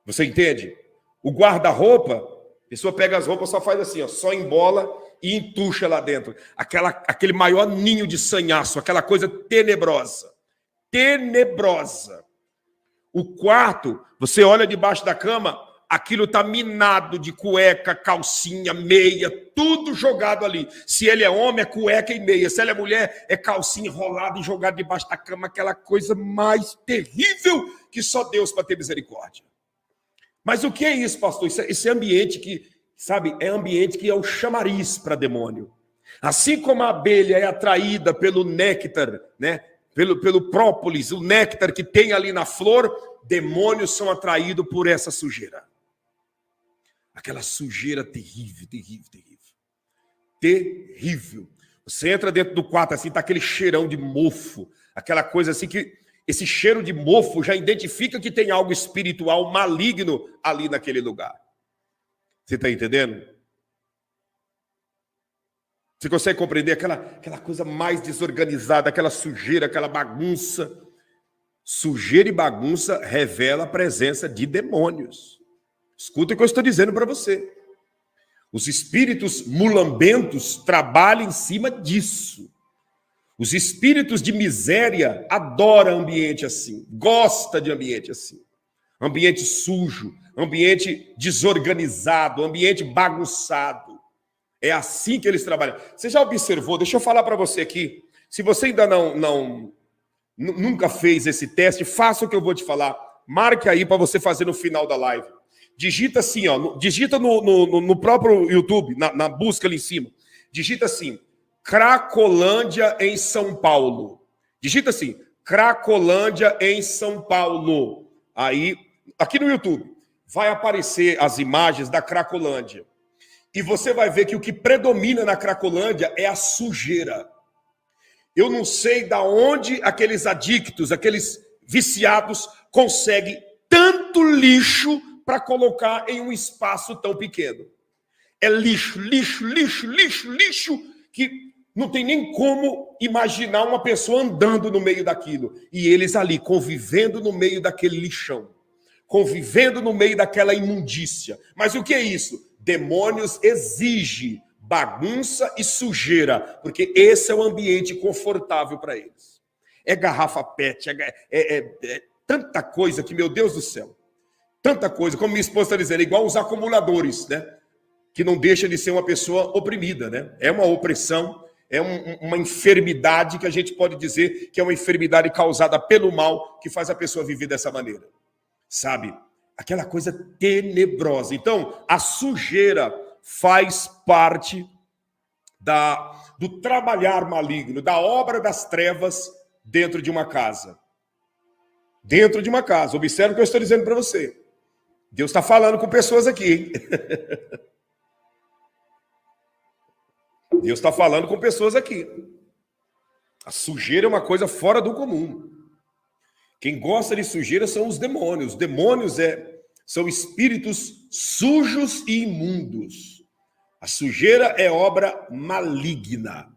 Você entende? O guarda-roupa, a pessoa pega as roupas, só faz assim, ó, só embola e entuxa lá dentro. Aquele maior ninho de sanhaço, aquela coisa tenebrosa. Tenebrosa. O quarto, você olha debaixo da cama, aquilo está minado de cueca, calcinha, meia, tudo jogado ali. Se ele é homem, é cueca e meia. Se ela é mulher, é calcinha enrolada e jogada debaixo da cama. Aquela coisa mais terrível que só Deus para ter misericórdia. Mas o que é isso, pastor? Esse ambiente que, sabe, é ambiente que é o chamariz para demônio. Assim como a abelha é atraída pelo néctar, né? Pelo própolis, o néctar que tem ali na flor, demônios são atraídos por essa sujeira. Aquela sujeira terrível, terrível, terrível. Terrível. Você entra dentro do quarto assim, tá aquele cheirão de mofo, aquela coisa assim que esse cheiro de mofo já identifica que tem algo espiritual maligno ali naquele lugar. Você está entendendo? Você consegue compreender aquela coisa mais desorganizada, aquela sujeira, aquela bagunça? Sujeira e bagunça revela a presença de demônios. Escuta o que eu estou dizendo para você. Os espíritos mulambentos trabalham em cima disso. Os espíritos de miséria adoram ambiente assim, gosta de ambiente assim. Ambiente sujo, ambiente desorganizado, ambiente bagunçado. É assim que eles trabalham. Você já observou? Deixa eu falar para você aqui. Se você ainda nunca fez esse teste, faça o que eu vou te falar. Marque aí para você fazer no final da live. Digita assim, ó, digita no próprio YouTube, na busca ali em cima. Digita assim, Cracolândia em São Paulo. Digita assim, Cracolândia em São Paulo. Aí, aqui no YouTube, vai aparecer as imagens da Cracolândia. E você vai ver que o que predomina na Cracolândia é a sujeira. Eu não sei de onde aqueles adictos, aqueles viciados, conseguem tanto lixo para colocar em um espaço tão pequeno. É lixo, lixo, lixo, lixo, lixo, que não tem nem como imaginar uma pessoa andando no meio daquilo. E eles ali, convivendo no meio daquele lixão. Convivendo no meio daquela imundícia. Mas o que é isso? Demônios exigem bagunça e sujeira, porque esse é o ambiente confortável para eles. É garrafa PET, é tanta coisa que, meu Deus do céu, tanta coisa, como minha esposa está dizendo, é igual os acumuladores, né? Que não deixa de ser uma pessoa oprimida, né? É uma opressão, é uma enfermidade que a gente pode dizer que é uma enfermidade causada pelo mal que faz a pessoa viver dessa maneira, sabe? Aquela coisa tenebrosa. Então, a sujeira faz parte do trabalhar maligno, da obra das trevas dentro de uma casa. Dentro de uma casa. Observe o que eu estou dizendo para você. Deus está falando com pessoas aqui, hein? Deus está falando com pessoas aqui. A sujeira é uma coisa fora do comum. Quem gosta de sujeira são os demônios. Os demônios são espíritos sujos e imundos. A sujeira é obra maligna.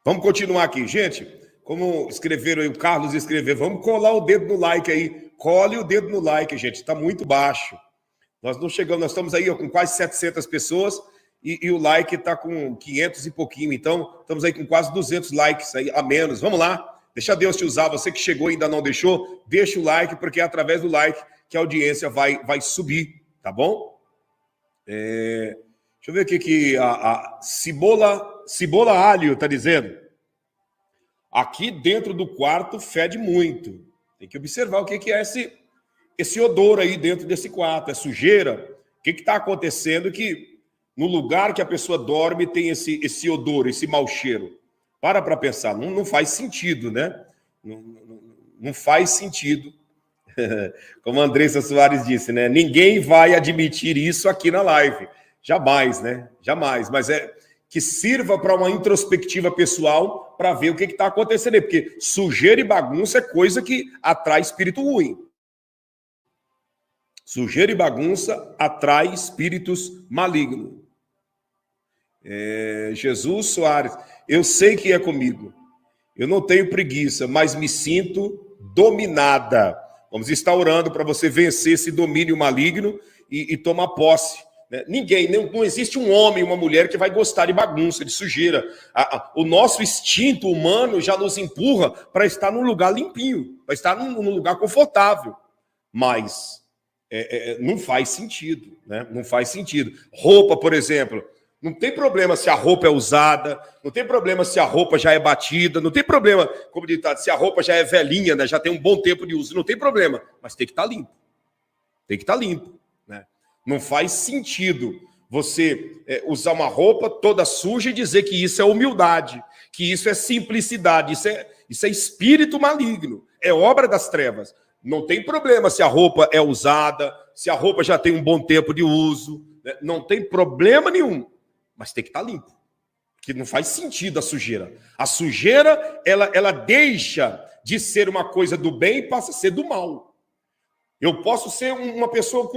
Vamos continuar aqui, gente. Como escreveram aí, o Carlos escreveu, vamos colar o dedo no like aí. Cole o dedo no like, gente. Está muito baixo. Nós não chegamos, nós estamos aí com quase 700 pessoas e o like está com 500 e pouquinho. Então, estamos aí com quase 200 likes aí a menos. Vamos lá. Deixa Deus te usar. Você que chegou e ainda não deixou, deixa o like, porque é através do like que a audiência vai subir, tá bom? Deixa eu ver aqui que a Cibola Alho está dizendo. Aqui dentro do quarto fede muito. Tem que observar o que é esse odor aí dentro desse quarto. É sujeira? O que está acontecendo que no lugar que a pessoa dorme tem esse odor, esse mau cheiro? Para pensar. Não faz sentido, né? Não faz sentido. Como a Andressa Soares disse, né? Ninguém vai admitir isso aqui na live. Jamais, né? Jamais. Mas que sirva para uma introspectiva pessoal para ver o que está acontecendo aí. Porque sujeira e bagunça é coisa que atrai espírito ruim. Sujeira e bagunça atrai espíritos malignos. Jesus Soares, eu sei que é comigo. Eu não tenho preguiça, mas me sinto dominada. Vamos estar orando para você vencer esse domínio maligno e tomar posse né? Ninguém, não existe um homem, uma mulher que vai gostar de bagunça, de sujeira. O nosso instinto humano já nos empurra para estar num lugar limpinho, para estar num lugar confortável. Mas não faz sentido, né? Não faz sentido. Roupa, por exemplo, não tem problema se a roupa é usada, não tem problema se a roupa já é batida, não tem problema, como ditado, se a roupa já é velhinha, né? Já tem um bom tempo de uso, não tem problema, mas tem que estar limpo. Tem que estar limpo, né? Não faz sentido você usar uma roupa toda suja e dizer que isso é humildade, que isso é simplicidade, isso é espírito maligno, é obra das trevas. Não tem problema se a roupa é usada, se a roupa já tem um bom tempo de uso, né? Não tem problema nenhum, mas tem que estar limpo, porque não faz sentido a sujeira. A sujeira, ela deixa de ser uma coisa do bem e passa a ser do mal. Eu posso ser uma pessoa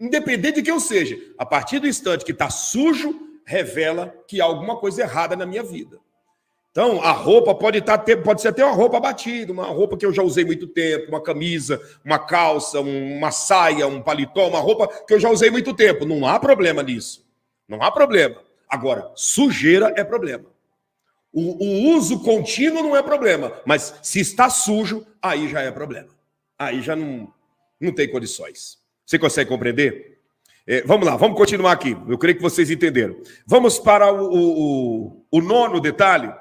independente de quem eu seja. A partir do instante que está sujo, revela que há alguma coisa errada na minha vida. Então, a roupa pode ser até uma roupa batida, uma roupa que eu já usei muito tempo, uma camisa, uma calça, uma saia, um paletó, uma roupa que eu já usei muito tempo. Não há problema nisso. Não há problema. Agora, sujeira é problema. O uso contínuo não é problema. Mas se está sujo, aí já é problema. Aí já não tem condições. Você consegue compreender? Vamos lá, vamos continuar aqui. Eu creio que vocês entenderam. Vamos para o nono detalhe.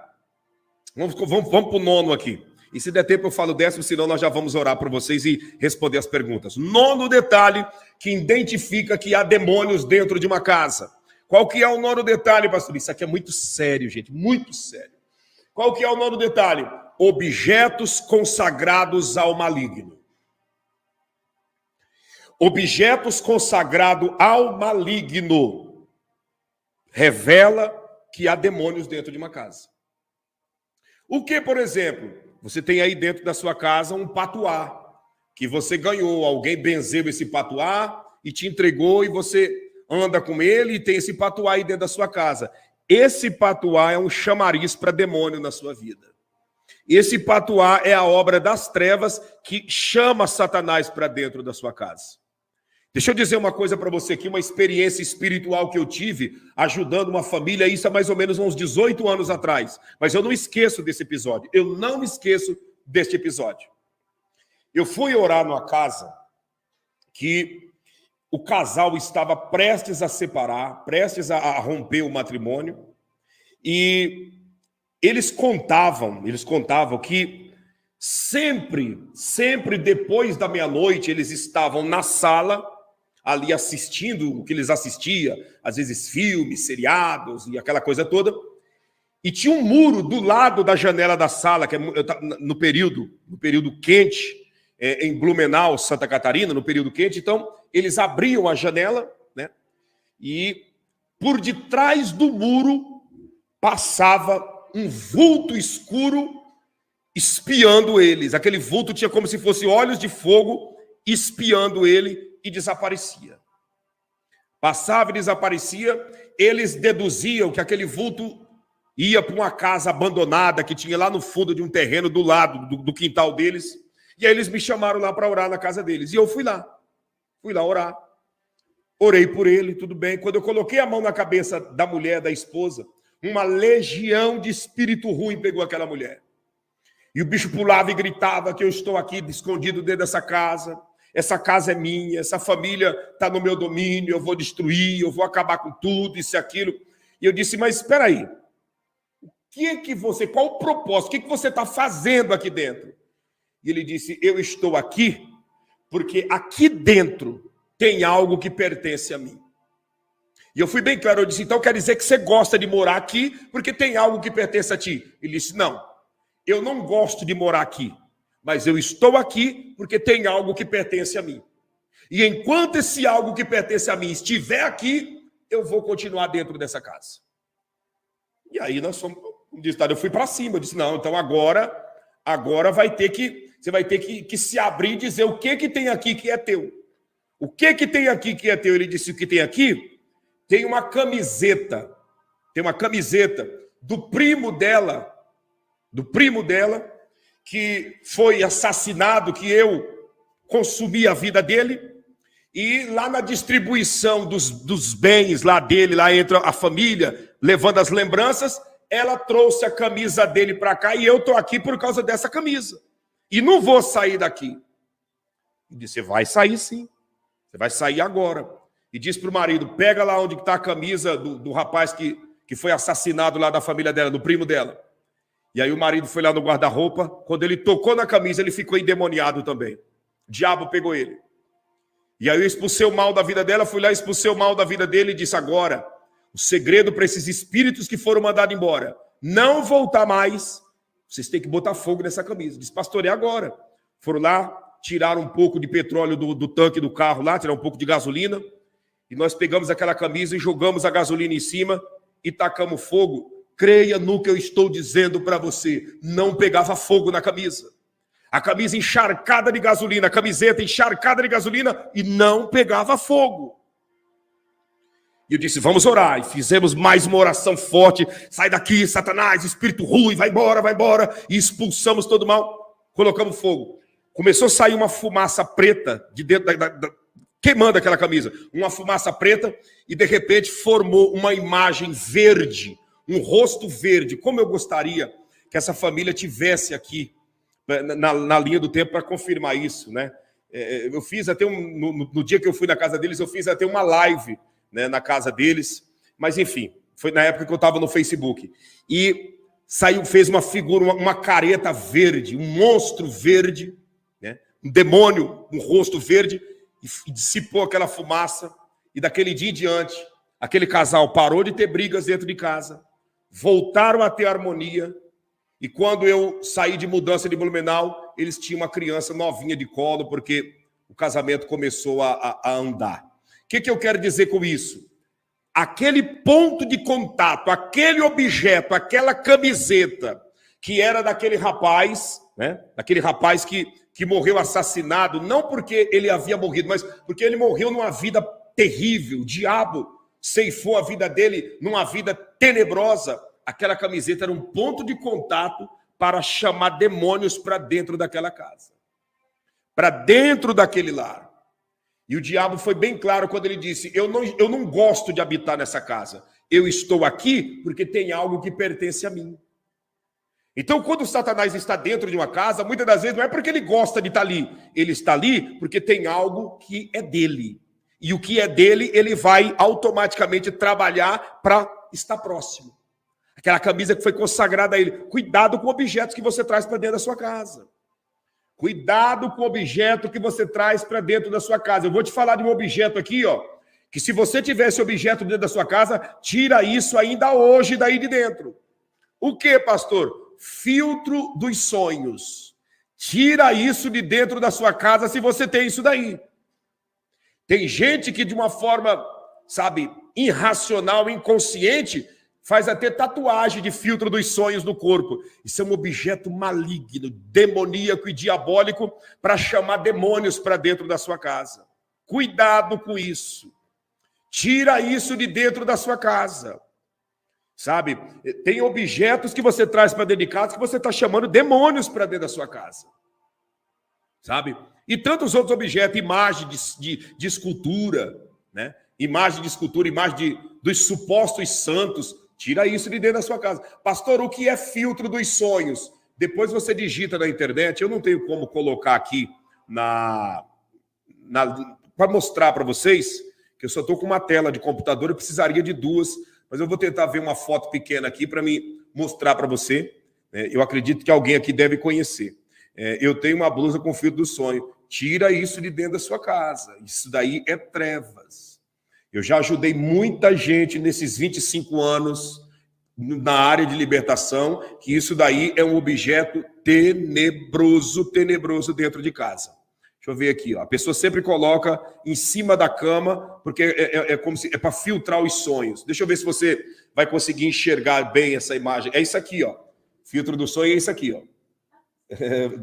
Vamos para o nono aqui. E se der tempo eu falo o 10º, senão nós já vamos orar para vocês e responder as perguntas. Nono detalhe que identifica que há demônios dentro de uma casa. Qual que é o nono detalhe, pastor? Isso aqui é muito sério, gente, muito sério. Qual que é o nono detalhe? Objetos consagrados ao maligno. Objetos consagrados ao maligno revela que há demônios dentro de uma casa. O que, por exemplo, você tem aí dentro da sua casa um patuá, que você ganhou, alguém benzeu esse patuá e te entregou e você anda com ele e tem esse patuá aí dentro da sua casa. Esse patuá é um chamariz para demônio na sua vida. Esse patuá é a obra das trevas que chama Satanás para dentro da sua casa. Deixa eu dizer uma coisa para você aqui, uma experiência espiritual que eu tive ajudando uma família, isso há mais ou menos uns 18 anos atrás. Mas eu não esqueço desse episódio. Eu não esqueço deste episódio. Eu fui orar numa casa que o casal estava prestes a separar, prestes a romper o matrimônio, e eles contavam que sempre depois da meia-noite eles estavam na sala, ali assistindo o que eles assistiam, às vezes filmes, seriados e aquela coisa toda, e tinha um muro do lado da janela da sala, que é no período quente, em Blumenau, Santa Catarina, no período quente, então eles abriam a janela, né? E por detrás do muro passava um vulto escuro espiando eles. Aquele vulto tinha como se fosse olhos de fogo espiando ele e desaparecia. Passava e desaparecia, eles deduziam que aquele vulto ia para uma casa abandonada que tinha lá no fundo de um terreno do lado do quintal deles, e aí eles me chamaram lá para orar na casa deles, e eu fui lá orar, orei por ele, tudo bem. Quando eu coloquei a mão na cabeça da mulher, da esposa, uma legião de espírito ruim pegou aquela mulher, e o bicho pulava e gritava que eu estou aqui escondido dentro dessa casa, essa casa é minha, essa família está no meu domínio, eu vou destruir, eu vou acabar com tudo, isso e aquilo. E eu disse, mas espera aí, qual o propósito, o que você está fazendo aqui dentro? E ele disse, eu estou aqui porque aqui dentro tem algo que pertence a mim. E eu fui bem claro, eu disse, então quer dizer que você gosta de morar aqui porque tem algo que pertence a ti? Ele disse, não, eu não gosto de morar aqui, mas eu estou aqui porque tem algo que pertence a mim. E enquanto esse algo que pertence a mim estiver aqui, eu vou continuar dentro dessa casa. E aí eu fui para cima, eu disse, não, então agora você vai ter que se abrir e dizer o que tem aqui que é teu. O que tem aqui que é teu? Ele disse, o que tem aqui? Tem uma camiseta do primo dela, que foi assassinado, que eu consumi a vida dele, E lá na distribuição dos bens lá dele, lá entra a família, levando as lembranças, ela trouxe a camisa dele para cá e eu estou aqui por causa dessa camisa. E não vou sair daqui. E disse, você vai sair sim. Você vai sair agora. E disse para o marido, pega lá onde está a camisa do rapaz que foi assassinado lá da família dela, do primo dela. E aí o marido foi lá no guarda-roupa, quando ele tocou na camisa, ele ficou endemoniado também. O diabo pegou ele. E aí eu expulsei o mal da vida dela, fui lá, expulsei o mal da vida dele e disse, agora, o segredo para esses espíritos que foram mandados embora, não voltar mais, vocês têm que botar fogo nessa camisa. Disse, pastor, é agora. Foram lá, tiraram um pouco de petróleo do tanque do carro lá, tiraram um pouco de gasolina, e nós pegamos aquela camisa e jogamos a gasolina em cima e tacamos fogo. Creia no que eu estou dizendo para você, não pegava fogo na camisa. A camisa encharcada de gasolina, a camiseta encharcada de gasolina e não pegava fogo. E eu disse, vamos orar. E fizemos mais uma oração forte. Sai daqui, Satanás, espírito ruim, vai embora, vai embora. E expulsamos todo o mal. Colocamos fogo. Começou a sair uma fumaça preta de dentro queimando aquela camisa. Uma fumaça preta e de repente formou uma imagem verde, um rosto verde. Como eu gostaria que essa família tivesse aqui na linha do tempo para confirmar isso, né? Eu fiz até no dia que eu fui na casa deles, eu fiz até uma live, né, na casa deles, mas enfim, foi na época que eu estava no Facebook. E fez uma figura, uma careta verde, um monstro verde, né, um demônio, um rosto verde, e dissipou aquela fumaça. E daquele dia em diante, aquele casal parou de ter brigas dentro de casa, voltaram a ter harmonia. E quando eu saí de mudança de Blumenau, eles tinham uma criança novinha de colo, porque o casamento começou a andar. O que eu quero dizer com isso? Aquele ponto de contato, aquele objeto, aquela camiseta que era daquele rapaz, né? Daquele rapaz que morreu assassinado, não porque ele havia morrido, mas porque ele morreu numa vida terrível. O diabo ceifou a vida dele numa vida tenebrosa. Aquela camiseta era um ponto de contato para chamar demônios para dentro daquela casa, para dentro daquele lar. E o diabo foi bem claro quando ele disse, eu não gosto de habitar nessa casa. Eu estou aqui porque tem algo que pertence a mim. Então, quando o Satanás está dentro de uma casa, muitas das vezes não é porque ele gosta de estar ali. Ele está ali porque tem algo que é dele. E o que é dele, ele vai automaticamente trabalhar para estar próximo. Aquela camisa que foi consagrada a ele. Cuidado com objetos que você traz para dentro da sua casa. Cuidado com o objeto que você traz para dentro da sua casa. Eu vou te falar de um objeto aqui, ó, que se você tivesse objeto dentro da sua casa, tira isso ainda hoje daí de dentro. O que, pastor? Filtro dos sonhos. Tira isso de dentro da sua casa se você tem isso daí. Tem gente que de uma forma, sabe, irracional, inconsciente, faz até tatuagem de filtro dos sonhos no corpo. Isso é um objeto maligno, demoníaco e diabólico para chamar demônios para dentro da sua casa. Cuidado com isso. Tira isso de dentro da sua casa. Sabe? Tem objetos que você traz para dentro de casa que você está chamando demônios para dentro da sua casa. Sabe? E tantos outros objetos, imagem de escultura, né? Imagem de escultura, imagem dos supostos santos. Tira isso de dentro da sua casa. Pastor, o que é filtro dos sonhos? Depois você digita na internet. Eu não tenho como colocar aqui para mostrar para vocês, que eu só estou com uma tela de computador, eu precisaria de duas, mas eu vou tentar ver uma foto pequena aqui para me mostrar para você. Eu acredito que alguém aqui deve conhecer. Eu tenho uma blusa com filtro do sonho. Tira isso de dentro da sua casa. Isso daí é trevas. Eu já ajudei muita gente nesses 25 anos na área de libertação, que isso daí é um objeto tenebroso dentro de casa. Deixa eu ver aqui, ó. A pessoa sempre coloca em cima da cama, porque como se é para filtrar os sonhos. Deixa eu ver se você vai conseguir enxergar bem essa imagem. É isso aqui, ó. Filtro do sonho é isso aqui, ó.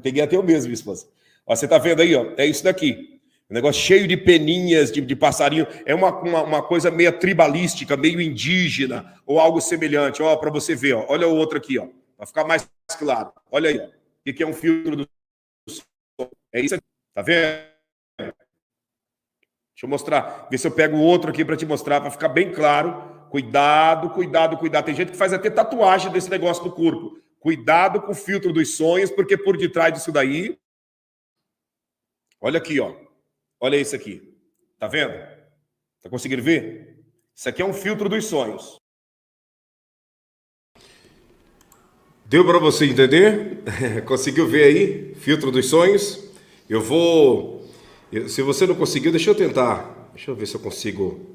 Peguei até o mesmo, minha esposa. Ó, você tá vendo aí, ó? É isso daqui. Um negócio cheio de peninhas, de passarinho. É uma coisa meio tribalística, meio indígena, ou algo semelhante. Ó, para você ver, ó. Olha o outro aqui, ó. Para ficar mais claro. Olha aí, ó. O que é um filtro do sonho? É isso aqui. Tá vendo? Deixa eu mostrar, ver se eu pego outro aqui para te mostrar, para ficar bem claro. Cuidado, cuidado, cuidado. Tem gente que faz até tatuagem desse negócio no corpo. Cuidado com o filtro dos sonhos, porque por detrás disso daí... Olha aqui, ó. Olha isso aqui. Tá vendo? Tá conseguindo ver? Isso aqui é um filtro dos sonhos. Deu para você entender? Conseguiu ver aí? Filtro dos sonhos? Se você não conseguiu, deixa eu tentar. Deixa eu ver se eu consigo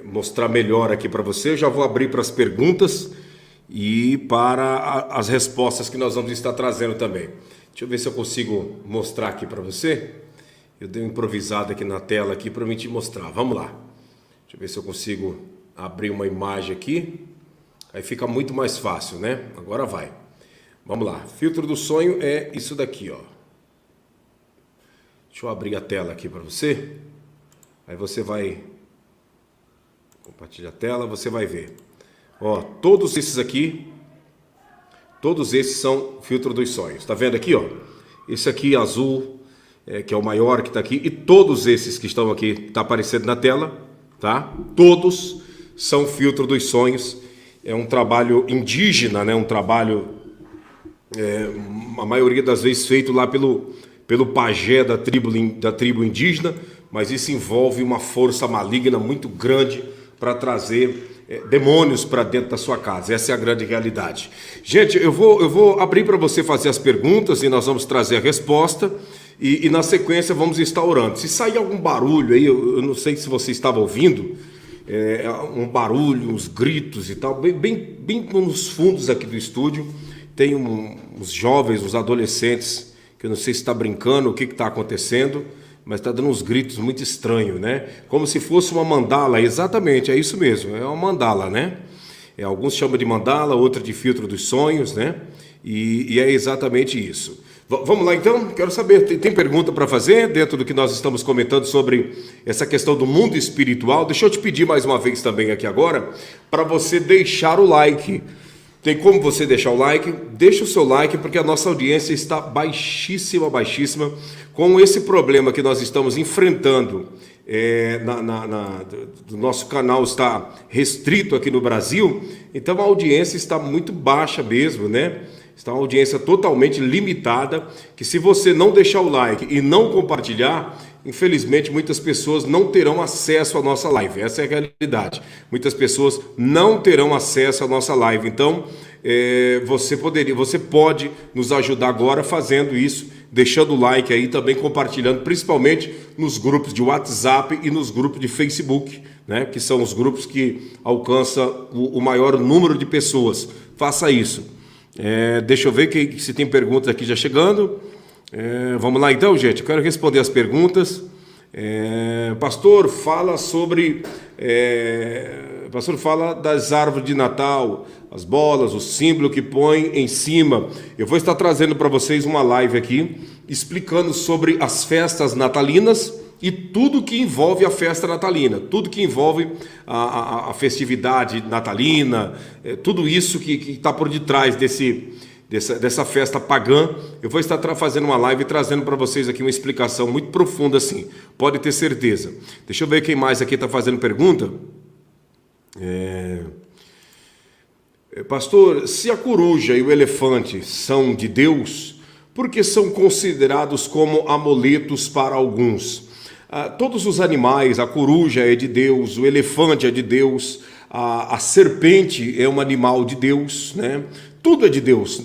mostrar melhor aqui para você. Eu já vou abrir para as perguntas e para as respostas que nós vamos estar trazendo também. Deixa eu ver se eu consigo mostrar aqui para você. Eu dei uma improvisada aqui na tela aqui para mim te mostrar. Vamos lá. Deixa eu ver se eu consigo abrir uma imagem aqui. Aí fica muito mais fácil, né? Agora vai. Vamos lá. Filtro do sonho é isso daqui, ó. Deixa eu abrir a tela aqui para você. Aí você vai... Compartilha a tela, você vai ver. Ó, todos esses aqui... Todos esses são filtro dos sonhos. Tá vendo aqui, ó? Esse aqui azul... que é o maior que está aqui, e todos esses que estão aqui, está aparecendo na tela, tá? Todos são filtro dos sonhos. É um trabalho indígena, né? Um trabalho, a maioria das vezes feito lá pelo pajé da tribo indígena, mas isso envolve uma força maligna muito grande para trazer demônios para dentro da sua casa. Essa é a grande realidade. Gente, eu vou abrir para você fazer as perguntas e nós vamos trazer a resposta. E na sequência vamos estar orando. Se sair algum barulho aí, eu não sei se você estava ouvindo, um barulho, uns gritos e tal, bem nos fundos aqui do estúdio, tem uns jovens, uns adolescentes, que eu não sei se está brincando, o que está acontecendo, mas está dando uns gritos muito estranhos, né? Como se fosse uma mandala, exatamente, é isso mesmo, é uma mandala, né? Alguns chamam de mandala, outros de filtro dos sonhos, né? E é exatamente isso. Vamos lá então? Quero saber, tem pergunta para fazer dentro do que nós estamos comentando sobre essa questão do mundo espiritual? Deixa eu te pedir mais uma vez também aqui agora, para você deixar o like. Tem como você deixar o like? Deixa o seu like, porque a nossa audiência está baixíssima, baixíssima, com esse problema que nós estamos enfrentando. Do nosso canal está restrito aqui no Brasil, então a audiência está muito baixa mesmo, né? Está uma audiência totalmente limitada, que se você não deixar o like e não compartilhar, infelizmente muitas pessoas não terão acesso à nossa live. Essa é a realidade. Muitas pessoas não terão acesso à nossa live. Então, você pode nos ajudar agora fazendo isso, deixando o like aí, também compartilhando, principalmente nos grupos de WhatsApp e nos grupos de Facebook, né, que são os grupos que alcançam o maior número de pessoas. Faça isso. Deixa eu ver se tem perguntas aqui já chegando. Vamos lá então, gente. Eu quero responder as perguntas. Pastor, fala sobre... Pastor, fala das árvores de Natal, as bolas, o símbolo que põe em cima. Eu vou estar trazendo para vocês uma live aqui, explicando sobre as festas natalinas e tudo que envolve a festa natalina, tudo que envolve a festividade natalina, tudo isso que está por detrás dessa festa pagã. Eu vou estar fazendo uma live e trazendo para vocês aqui uma explicação muito profunda assim, pode ter certeza. Deixa eu ver quem mais aqui está fazendo pergunta. Pastor, se a coruja e o elefante são de Deus, por que são considerados como amuletos para alguns? Todos os animais, a coruja é de Deus, o elefante é de Deus, a serpente é um animal de Deus, né? Tudo é de Deus.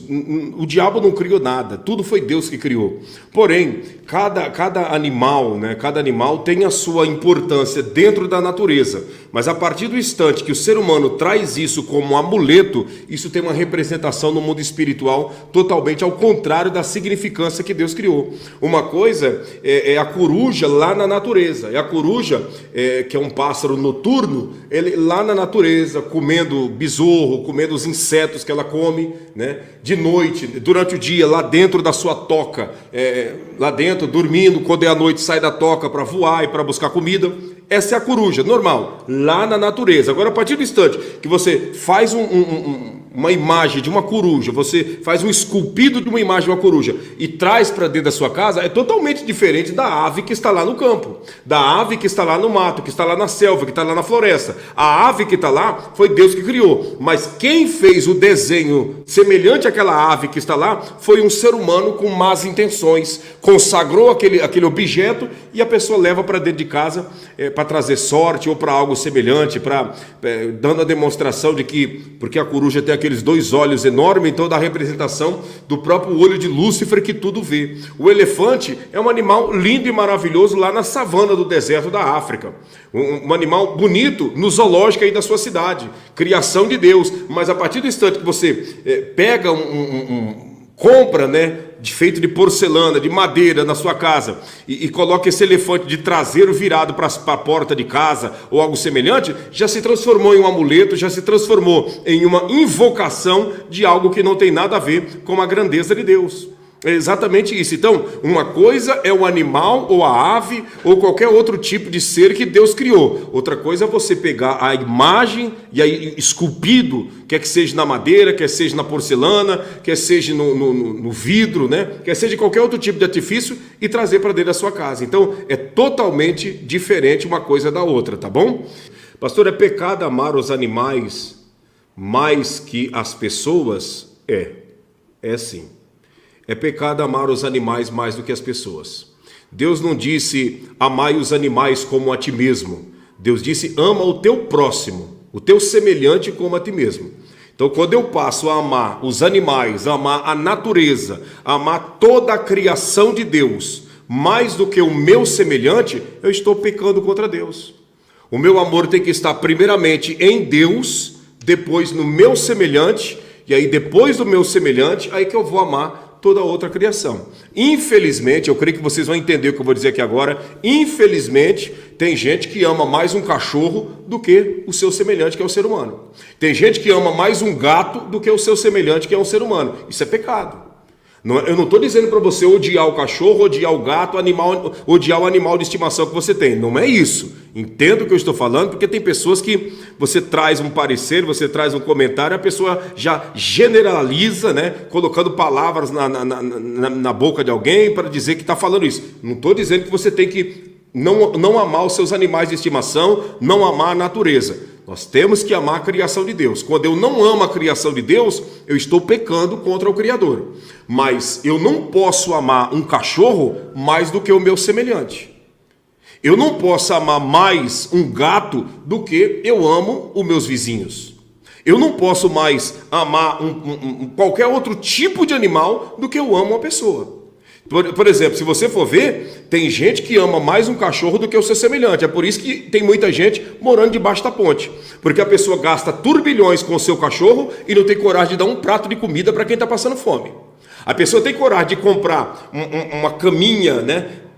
O diabo não criou nada, tudo foi Deus que criou. Porém, cada animal, né, cada animal tem a sua importância dentro da natureza. Mas a partir do instante que o ser humano traz isso como um amuleto, isso tem uma representação no mundo espiritual totalmente ao contrário da significância que Deus criou. Uma coisa é a coruja lá na natureza. É a coruja, que é um pássaro noturno, ele lá na natureza, comendo besouro, comendo os insetos que ela come, né? De noite, durante o dia, lá dentro da sua toca, lá dentro, dormindo, quando é à noite sai da toca para voar e para buscar comida. Essa é a coruja, normal, lá na natureza. Agora, a partir do instante que você faz uma imagem de uma coruja, você faz um esculpido de uma imagem de uma coruja e traz para dentro da sua casa, é totalmente diferente da ave que está lá no campo, da ave que está lá no mato, que está lá na selva, que está lá na floresta. A ave que está lá foi Deus que criou, mas quem fez o desenho semelhante àquela ave que está lá foi um ser humano com más intenções, consagrou aquele objeto e a pessoa leva para dentro de casa para trazer sorte ou para algo semelhante, dando a demonstração de que, porque a coruja tem aqueles 2 olhos enormes, então dá a representação do próprio olho de Lúcifer que tudo vê. O elefante é um animal lindo e maravilhoso lá na savana do deserto da África, um animal bonito no zoológico aí da sua cidade, criação de Deus, mas a partir do instante que você pega compra, feito de porcelana, de madeira na sua casa e coloca esse elefante de traseiro virado para a porta de casa ou algo semelhante, já se transformou em um amuleto, já se transformou em uma invocação de algo que não tem nada a ver com a grandeza de Deus. É exatamente isso. Então, uma coisa é o animal ou a ave ou qualquer outro tipo de ser que Deus criou. Outra coisa é você pegar a imagem e aí esculpido, quer que seja na madeira, quer seja na porcelana, quer seja no vidro, quer seja qualquer outro tipo de artifício e trazer para dentro da sua casa. Então, é totalmente diferente uma coisa da outra, tá bom? Pastor, é pecado amar os animais mais que as pessoas? É sim. É pecado amar os animais mais do que as pessoas. Deus não disse, amai os animais como a ti mesmo. Deus disse, ama o teu próximo, o teu semelhante como a ti mesmo. Então, quando eu passo a amar os animais, a amar a natureza, a amar toda a criação de Deus, mais do que o meu semelhante, eu estou pecando contra Deus. O meu amor tem que estar primeiramente em Deus, depois no meu semelhante, e aí depois do meu semelhante, aí que eu vou amar toda outra criação. Infelizmente, eu creio que vocês vão entender o que eu vou dizer aqui agora, infelizmente, tem gente que ama mais um cachorro do que o seu semelhante, que é o ser humano. Tem gente que ama mais um gato do que o seu semelhante, que é um ser humano. Isso é pecado. Eu não estou dizendo para você odiar o cachorro, odiar o gato, odiar o animal de estimação que você tem. Não é isso. Entenda o que eu estou falando, porque tem pessoas que você traz um parecer, você traz um comentário, a pessoa já generaliza, colocando palavras na boca de alguém para dizer que está falando isso. Não estou dizendo que você tem que não amar os seus animais de estimação, não amar a natureza. Nós temos que amar a criação de Deus. Quando eu não amo a criação de Deus, eu estou pecando contra o Criador. Mas eu não posso amar um cachorro mais do que o meu semelhante. Eu não posso amar mais um gato do que eu amo os meus vizinhos. Eu não posso mais amar qualquer outro tipo de animal do que eu amo uma pessoa. Por exemplo, se você for ver, tem gente que ama mais um cachorro do que o seu semelhante. É por isso que tem muita gente morando debaixo da ponte. Porque a pessoa gasta turbilhões com o seu cachorro e não tem coragem de dar um prato de comida para quem está passando fome. A pessoa tem coragem de comprar uma caminha,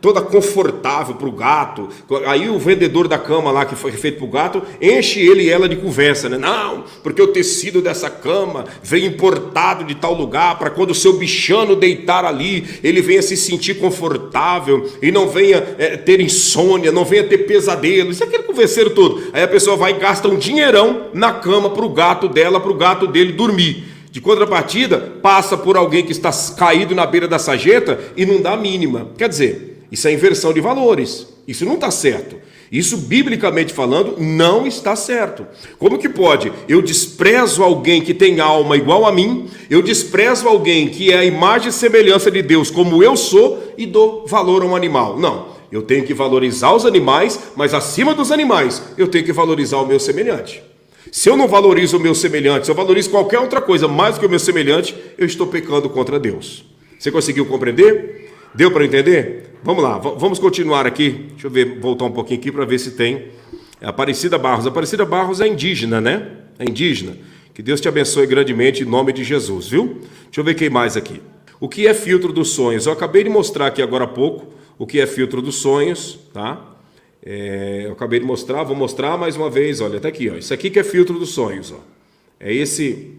toda confortável para o gato. Aí o vendedor da cama lá que foi feito para o gato enche ele e ela de conversa, Não, porque o tecido dessa cama veio importado de tal lugar para quando o seu bichano deitar ali, ele venha se sentir confortável e não venha ter insônia, não venha ter pesadelo. Isso é aquele converseiro todo. Aí a pessoa vai e gasta um dinheirão na cama para o gato dela, para o gato dele dormir. De contrapartida, passa por alguém que está caído na beira da sarjeta e não dá a mínima. Quer dizer, isso é inversão de valores. Isso não está certo. Isso, biblicamente falando, não está certo. Como que pode? Eu desprezo alguém que tem alma igual a mim, eu desprezo alguém que é a imagem e semelhança de Deus como eu sou e dou valor a um animal. Não, eu tenho que valorizar os animais, mas acima dos animais, eu tenho que valorizar o meu semelhante. Se eu não valorizo o meu semelhante, se eu valorizo qualquer outra coisa mais do que o meu semelhante, eu estou pecando contra Deus. Você conseguiu compreender? Deu para entender? Vamos lá, vamos continuar aqui. Deixa eu voltar um pouquinho aqui para ver se tem. Aparecida Barros. Aparecida Barros é indígena, É indígena. Que Deus te abençoe grandemente em nome de Jesus, viu? Deixa eu ver quem mais aqui. O que é filtro dos sonhos? Eu acabei de mostrar aqui agora há pouco o que é filtro dos sonhos, tá? Eu acabei de mostrar, vou mostrar mais uma vez, olha, tá aqui, ó. Isso aqui que é filtro dos sonhos, ó. É esse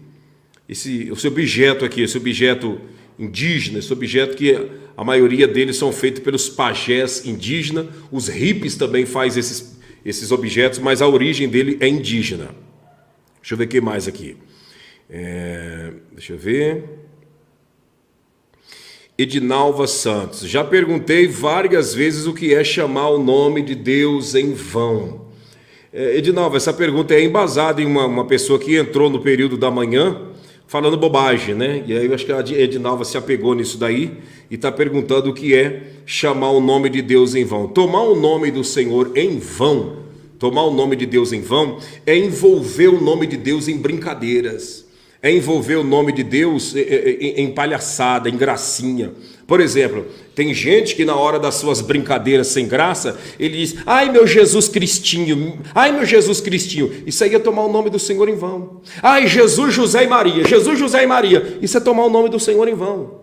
objeto aqui, esse objeto indígena, esse objeto que a maioria deles são feitos pelos pajés indígenas, os hippies também fazem esses objetos, mas a origem dele é indígena. Deixa eu ver o que mais aqui. Deixa eu ver. Edinalva Santos. Já perguntei várias vezes o que é chamar o nome de Deus em vão. Edinalva, essa pergunta é embasada em uma pessoa que entrou no período da manhã falando bobagem, né? E aí eu acho que a Edinalva se apegou nisso daí e está perguntando o que é chamar o nome de Deus em vão. Tomar o nome do Senhor em vão, tomar o nome de Deus em vão, é envolver o nome de Deus em brincadeiras. É envolver o nome de Deus em palhaçada, em gracinha. Por exemplo, tem gente que na hora das suas brincadeiras sem graça, ele diz, ai meu Jesus Cristinho, ai meu Jesus Cristinho. Isso aí é tomar o nome do Senhor em vão. Ai Jesus, José e Maria, Jesus, José e Maria. Isso é tomar o nome do Senhor em vão.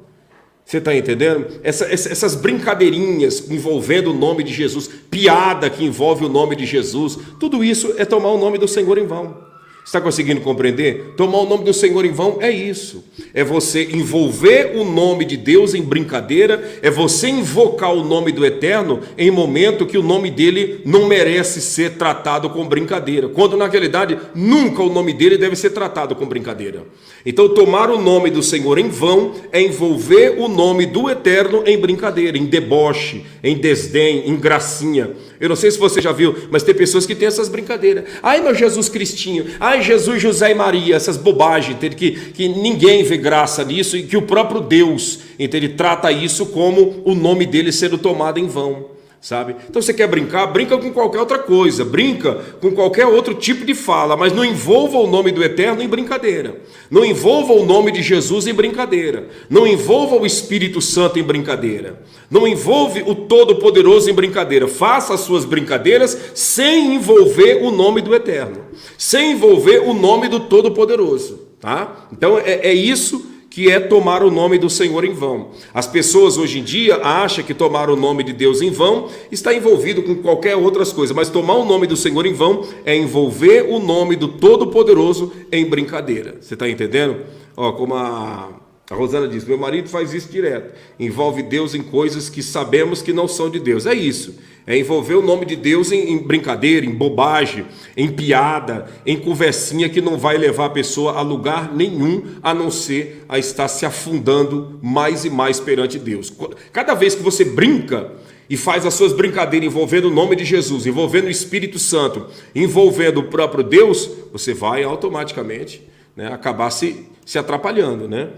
Você está entendendo? Essas brincadeirinhas envolvendo o nome de Jesus, piada que envolve o nome de Jesus, tudo isso é tomar o nome do Senhor em vão. Está conseguindo compreender? Tomar o nome do Senhor em vão é isso. É você envolver o nome de Deus em brincadeira, é você invocar o nome do Eterno em momento que o nome dele não merece ser tratado com brincadeira, quando na realidade nunca o nome dele deve ser tratado com brincadeira. Então tomar o nome do Senhor em vão é envolver o nome do Eterno em brincadeira, em deboche, em desdém, em gracinha. Eu não sei se você já viu, mas tem pessoas que têm essas brincadeiras. Ai meu Jesus Cristinho, ai Jesus, José e Maria, essas bobagens, que ninguém vê graça nisso e que o próprio Deus, então ele trata isso como o nome dele sendo tomado em vão. Sabe? Então você quer brincar? Brinca com qualquer outra coisa, brinca com qualquer outro tipo de fala, mas não envolva o nome do Eterno em brincadeira, não envolva o nome de Jesus em brincadeira, não envolva o Espírito Santo em brincadeira, não envolve o Todo-Poderoso em brincadeira. Faça as suas brincadeiras sem envolver o nome do Eterno, sem envolver o nome do Todo-Poderoso, tá? Então é isso que é tomar o nome do Senhor em vão. As pessoas hoje em dia acham que tomar o nome de Deus em vão está envolvido com qualquer outras coisas, mas tomar o nome do Senhor em vão é envolver o nome do Todo-Poderoso em brincadeira. Você está entendendo? Como a Rosana diz, meu marido faz isso direto, envolve Deus em coisas que sabemos que não são de Deus. É isso, é envolver o nome de Deus em brincadeira, em bobagem, em piada, em conversinha que não vai levar a pessoa a lugar nenhum, a não ser a estar se afundando mais e mais perante Deus. Cada vez que você brinca e faz as suas brincadeiras envolvendo o nome de Jesus, envolvendo o Espírito Santo, envolvendo o próprio Deus, você vai automaticamente, né, acabar se atrapalhando, né?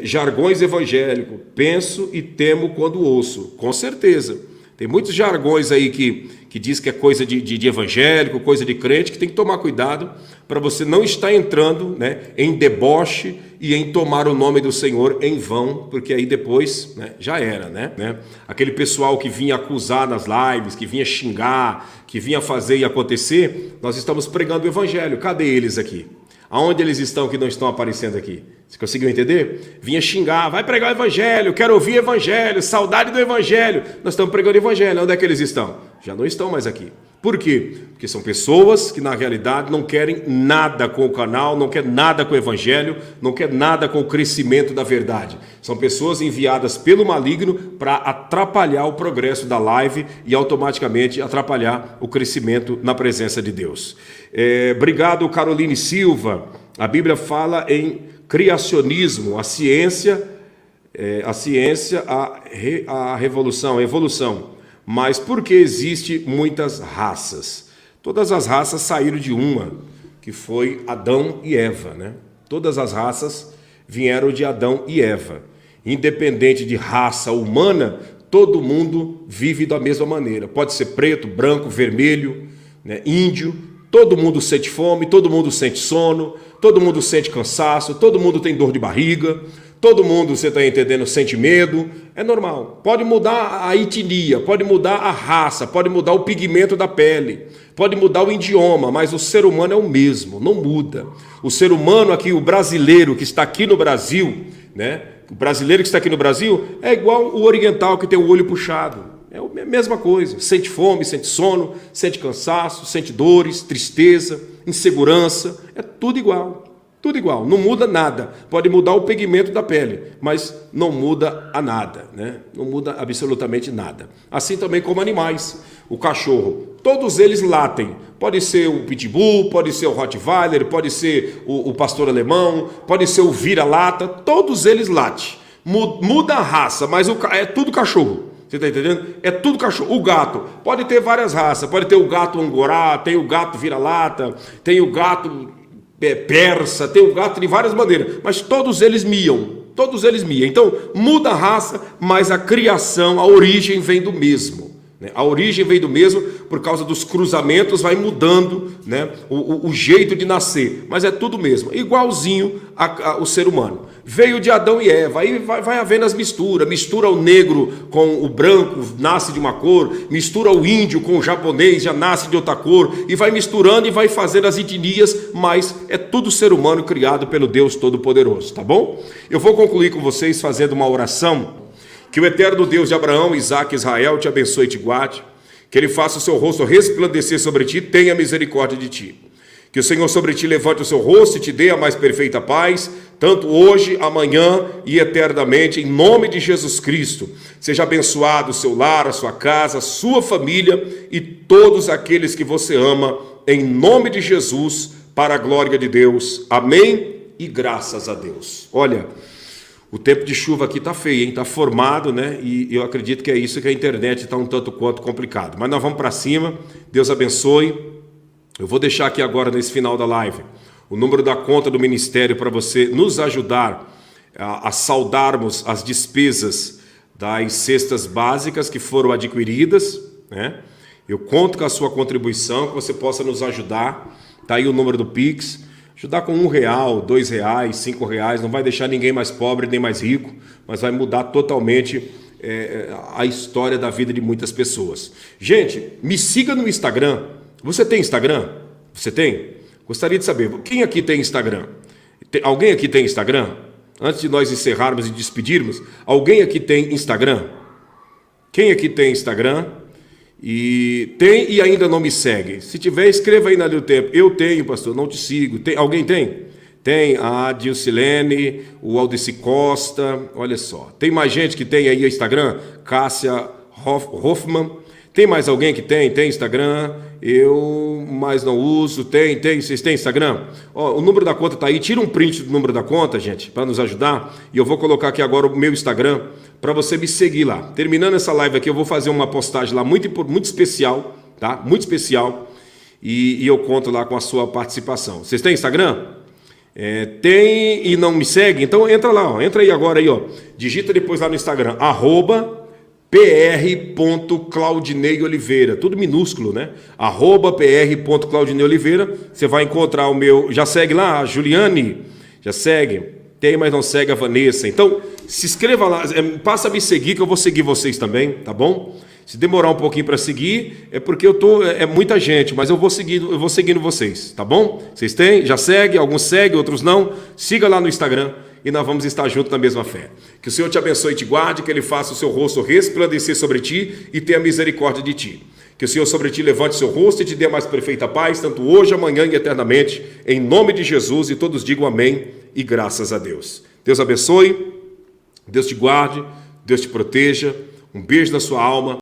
Jargões evangélicos, penso e temo quando ouço, com certeza. Tem muitos jargões aí que diz que é coisa de evangélico, coisa de crente, que tem que tomar cuidado para você não estar entrando, né, em deboche e em tomar o nome do Senhor em vão, porque aí depois, né, já era, né? Aquele pessoal que vinha acusar nas lives, que vinha xingar, que vinha fazer e acontecer, nós estamos pregando o evangelho. Cadê eles aqui? Aonde eles estão que não estão aparecendo aqui? Você conseguiu entender? Vinha xingar, vai pregar o evangelho, quero ouvir evangelho, saudade do evangelho. Nós estamos pregando o evangelho, onde é que eles estão? Já não estão mais aqui. Por quê? Porque são pessoas que na realidade não querem nada com o canal, não querem nada com o evangelho, não querem nada com o crescimento da verdade. São pessoas enviadas pelo maligno para atrapalhar o progresso da live e automaticamente atrapalhar o crescimento na presença de Deus. Obrigado, Caroline Silva. A Bíblia fala em criacionismo, a ciência, a revolução, a evolução. Mas por que existe muitas raças? Todas as raças saíram de uma, que foi Adão e Eva, né? Todas as raças vieram de Adão e Eva. Independente de raça humana, todo mundo vive da mesma maneira. Pode ser preto, branco, vermelho, né, índio. Todo mundo sente fome, todo mundo sente sono, todo mundo sente cansaço, todo mundo tem dor de barriga, todo mundo, você está entendendo, sente medo. É normal. Pode mudar a etnia, pode mudar a raça, pode mudar o pigmento da pele, pode mudar o idioma, mas o ser humano é o mesmo, não muda. O ser humano aqui, o brasileiro que está aqui no Brasil, né? O brasileiro que está aqui no Brasil é igual o oriental que tem o olho puxado. É a mesma coisa, sente fome, sente sono, sente cansaço, sente dores, tristeza, insegurança, é tudo igual, não muda nada. Pode mudar o pigmento da pele, mas não muda a nada, né? Não muda absolutamente nada. Assim também como animais, o cachorro, todos eles latem. Pode ser o pitbull, pode ser o rottweiler, pode ser o pastor alemão, pode ser o vira-lata, todos eles latem. Muda a raça, mas é tudo cachorro. Você está entendendo? É tudo cachorro. O gato pode ter várias raças, pode ter o gato angorá, tem o gato vira-lata, tem o gato persa, tem o gato de várias maneiras, mas todos eles miam. Todos eles miam. Então muda a raça, mas a criação, a origem vem do mesmo. A origem vem do mesmo, por causa dos cruzamentos vai mudando, né, o jeito de nascer, mas é tudo mesmo, igualzinho ao ser humano. Veio de Adão e Eva, aí vai havendo as misturas, mistura o negro com o branco, nasce de uma cor, mistura o índio com o japonês, já nasce de outra cor, e vai misturando e vai fazendo as etnias, mas é tudo ser humano criado pelo Deus Todo-Poderoso, tá bom? Eu vou concluir com vocês fazendo uma oração. Que o eterno Deus de Abraão, Isaque e Israel te abençoe e te guarde, que ele faça o seu rosto resplandecer sobre ti, tenha misericórdia de ti. Que o Senhor sobre ti levante o seu rosto e te dê a mais perfeita paz, tanto hoje, amanhã e eternamente, em nome de Jesus Cristo. Seja abençoado o seu lar, a sua casa, a sua família e todos aqueles que você ama, em nome de Jesus, para a glória de Deus. Amém e graças a Deus. Olha, o tempo de chuva aqui está feio, hein? Está formado, né? E eu acredito que é isso que a internet está um tanto quanto complicado. Mas nós vamos para cima. Deus abençoe. Eu vou deixar aqui agora, nesse final da live, o número da conta do ministério para você nos ajudar a saldarmos as despesas das cestas básicas que foram adquiridas, né? Eu conto com a sua contribuição, que você possa nos ajudar. Está aí o número do Pix. Ajudar com R$1, R$2, R$5, não vai deixar ninguém mais pobre nem mais rico, mas vai mudar totalmente a história da vida de muitas pessoas. Gente, me siga no Instagram. Você tem Instagram? Você tem? Gostaria de saber, quem aqui tem Instagram? Alguém aqui tem Instagram? Antes de nós encerrarmos e despedirmos, alguém aqui tem Instagram? Quem aqui tem Instagram? E tem e ainda não me segue. Se tiver, escreva aí na linha do tempo. Eu tenho, pastor, não te sigo. Alguém tem? Tem a Dilcilene, o Aldeci Costa, olha só. Tem mais gente que tem aí Instagram? Cássia Hoffman. Tem mais alguém que tem? Tem Instagram? Eu mais não uso. Tem. Vocês têm Instagram? Ó, o número da conta está aí. Tira um print do número da conta, gente, para nos ajudar. E eu vou colocar aqui agora o meu Instagram para você me seguir lá. Terminando essa live aqui, eu vou fazer uma postagem lá muito especial, tá? Muito especial. E eu conto lá com a sua participação. Vocês têm Instagram? Tem e não me segue? Então entra lá, ó. Entra aí agora aí, ó. Digita depois lá no Instagram, @pr.claudineioliveira, tudo minúsculo, né? @pr.claudineioliveira. Você vai encontrar o meu. Já segue lá, a Juliane? Já segue? Tem, mas não segue a Vanessa. Então, se inscreva lá, passa a me seguir, que eu vou seguir vocês também, tá bom? Se demorar um pouquinho para seguir, é porque é muita gente, mas eu vou seguindo vocês, tá bom? Vocês têm? Já segue? Alguns seguem, outros não? Siga lá no Instagram e nós vamos estar juntos na mesma fé. Que o Senhor te abençoe e te guarde, que Ele faça o seu rosto resplandecer sobre ti e tenha misericórdia de ti. Que o Senhor sobre ti levante o seu rosto e te dê a mais perfeita paz, tanto hoje, amanhã e eternamente, em nome de Jesus, e todos digam amém e graças a Deus. Deus abençoe, Deus te guarde, Deus te proteja, um beijo na sua alma.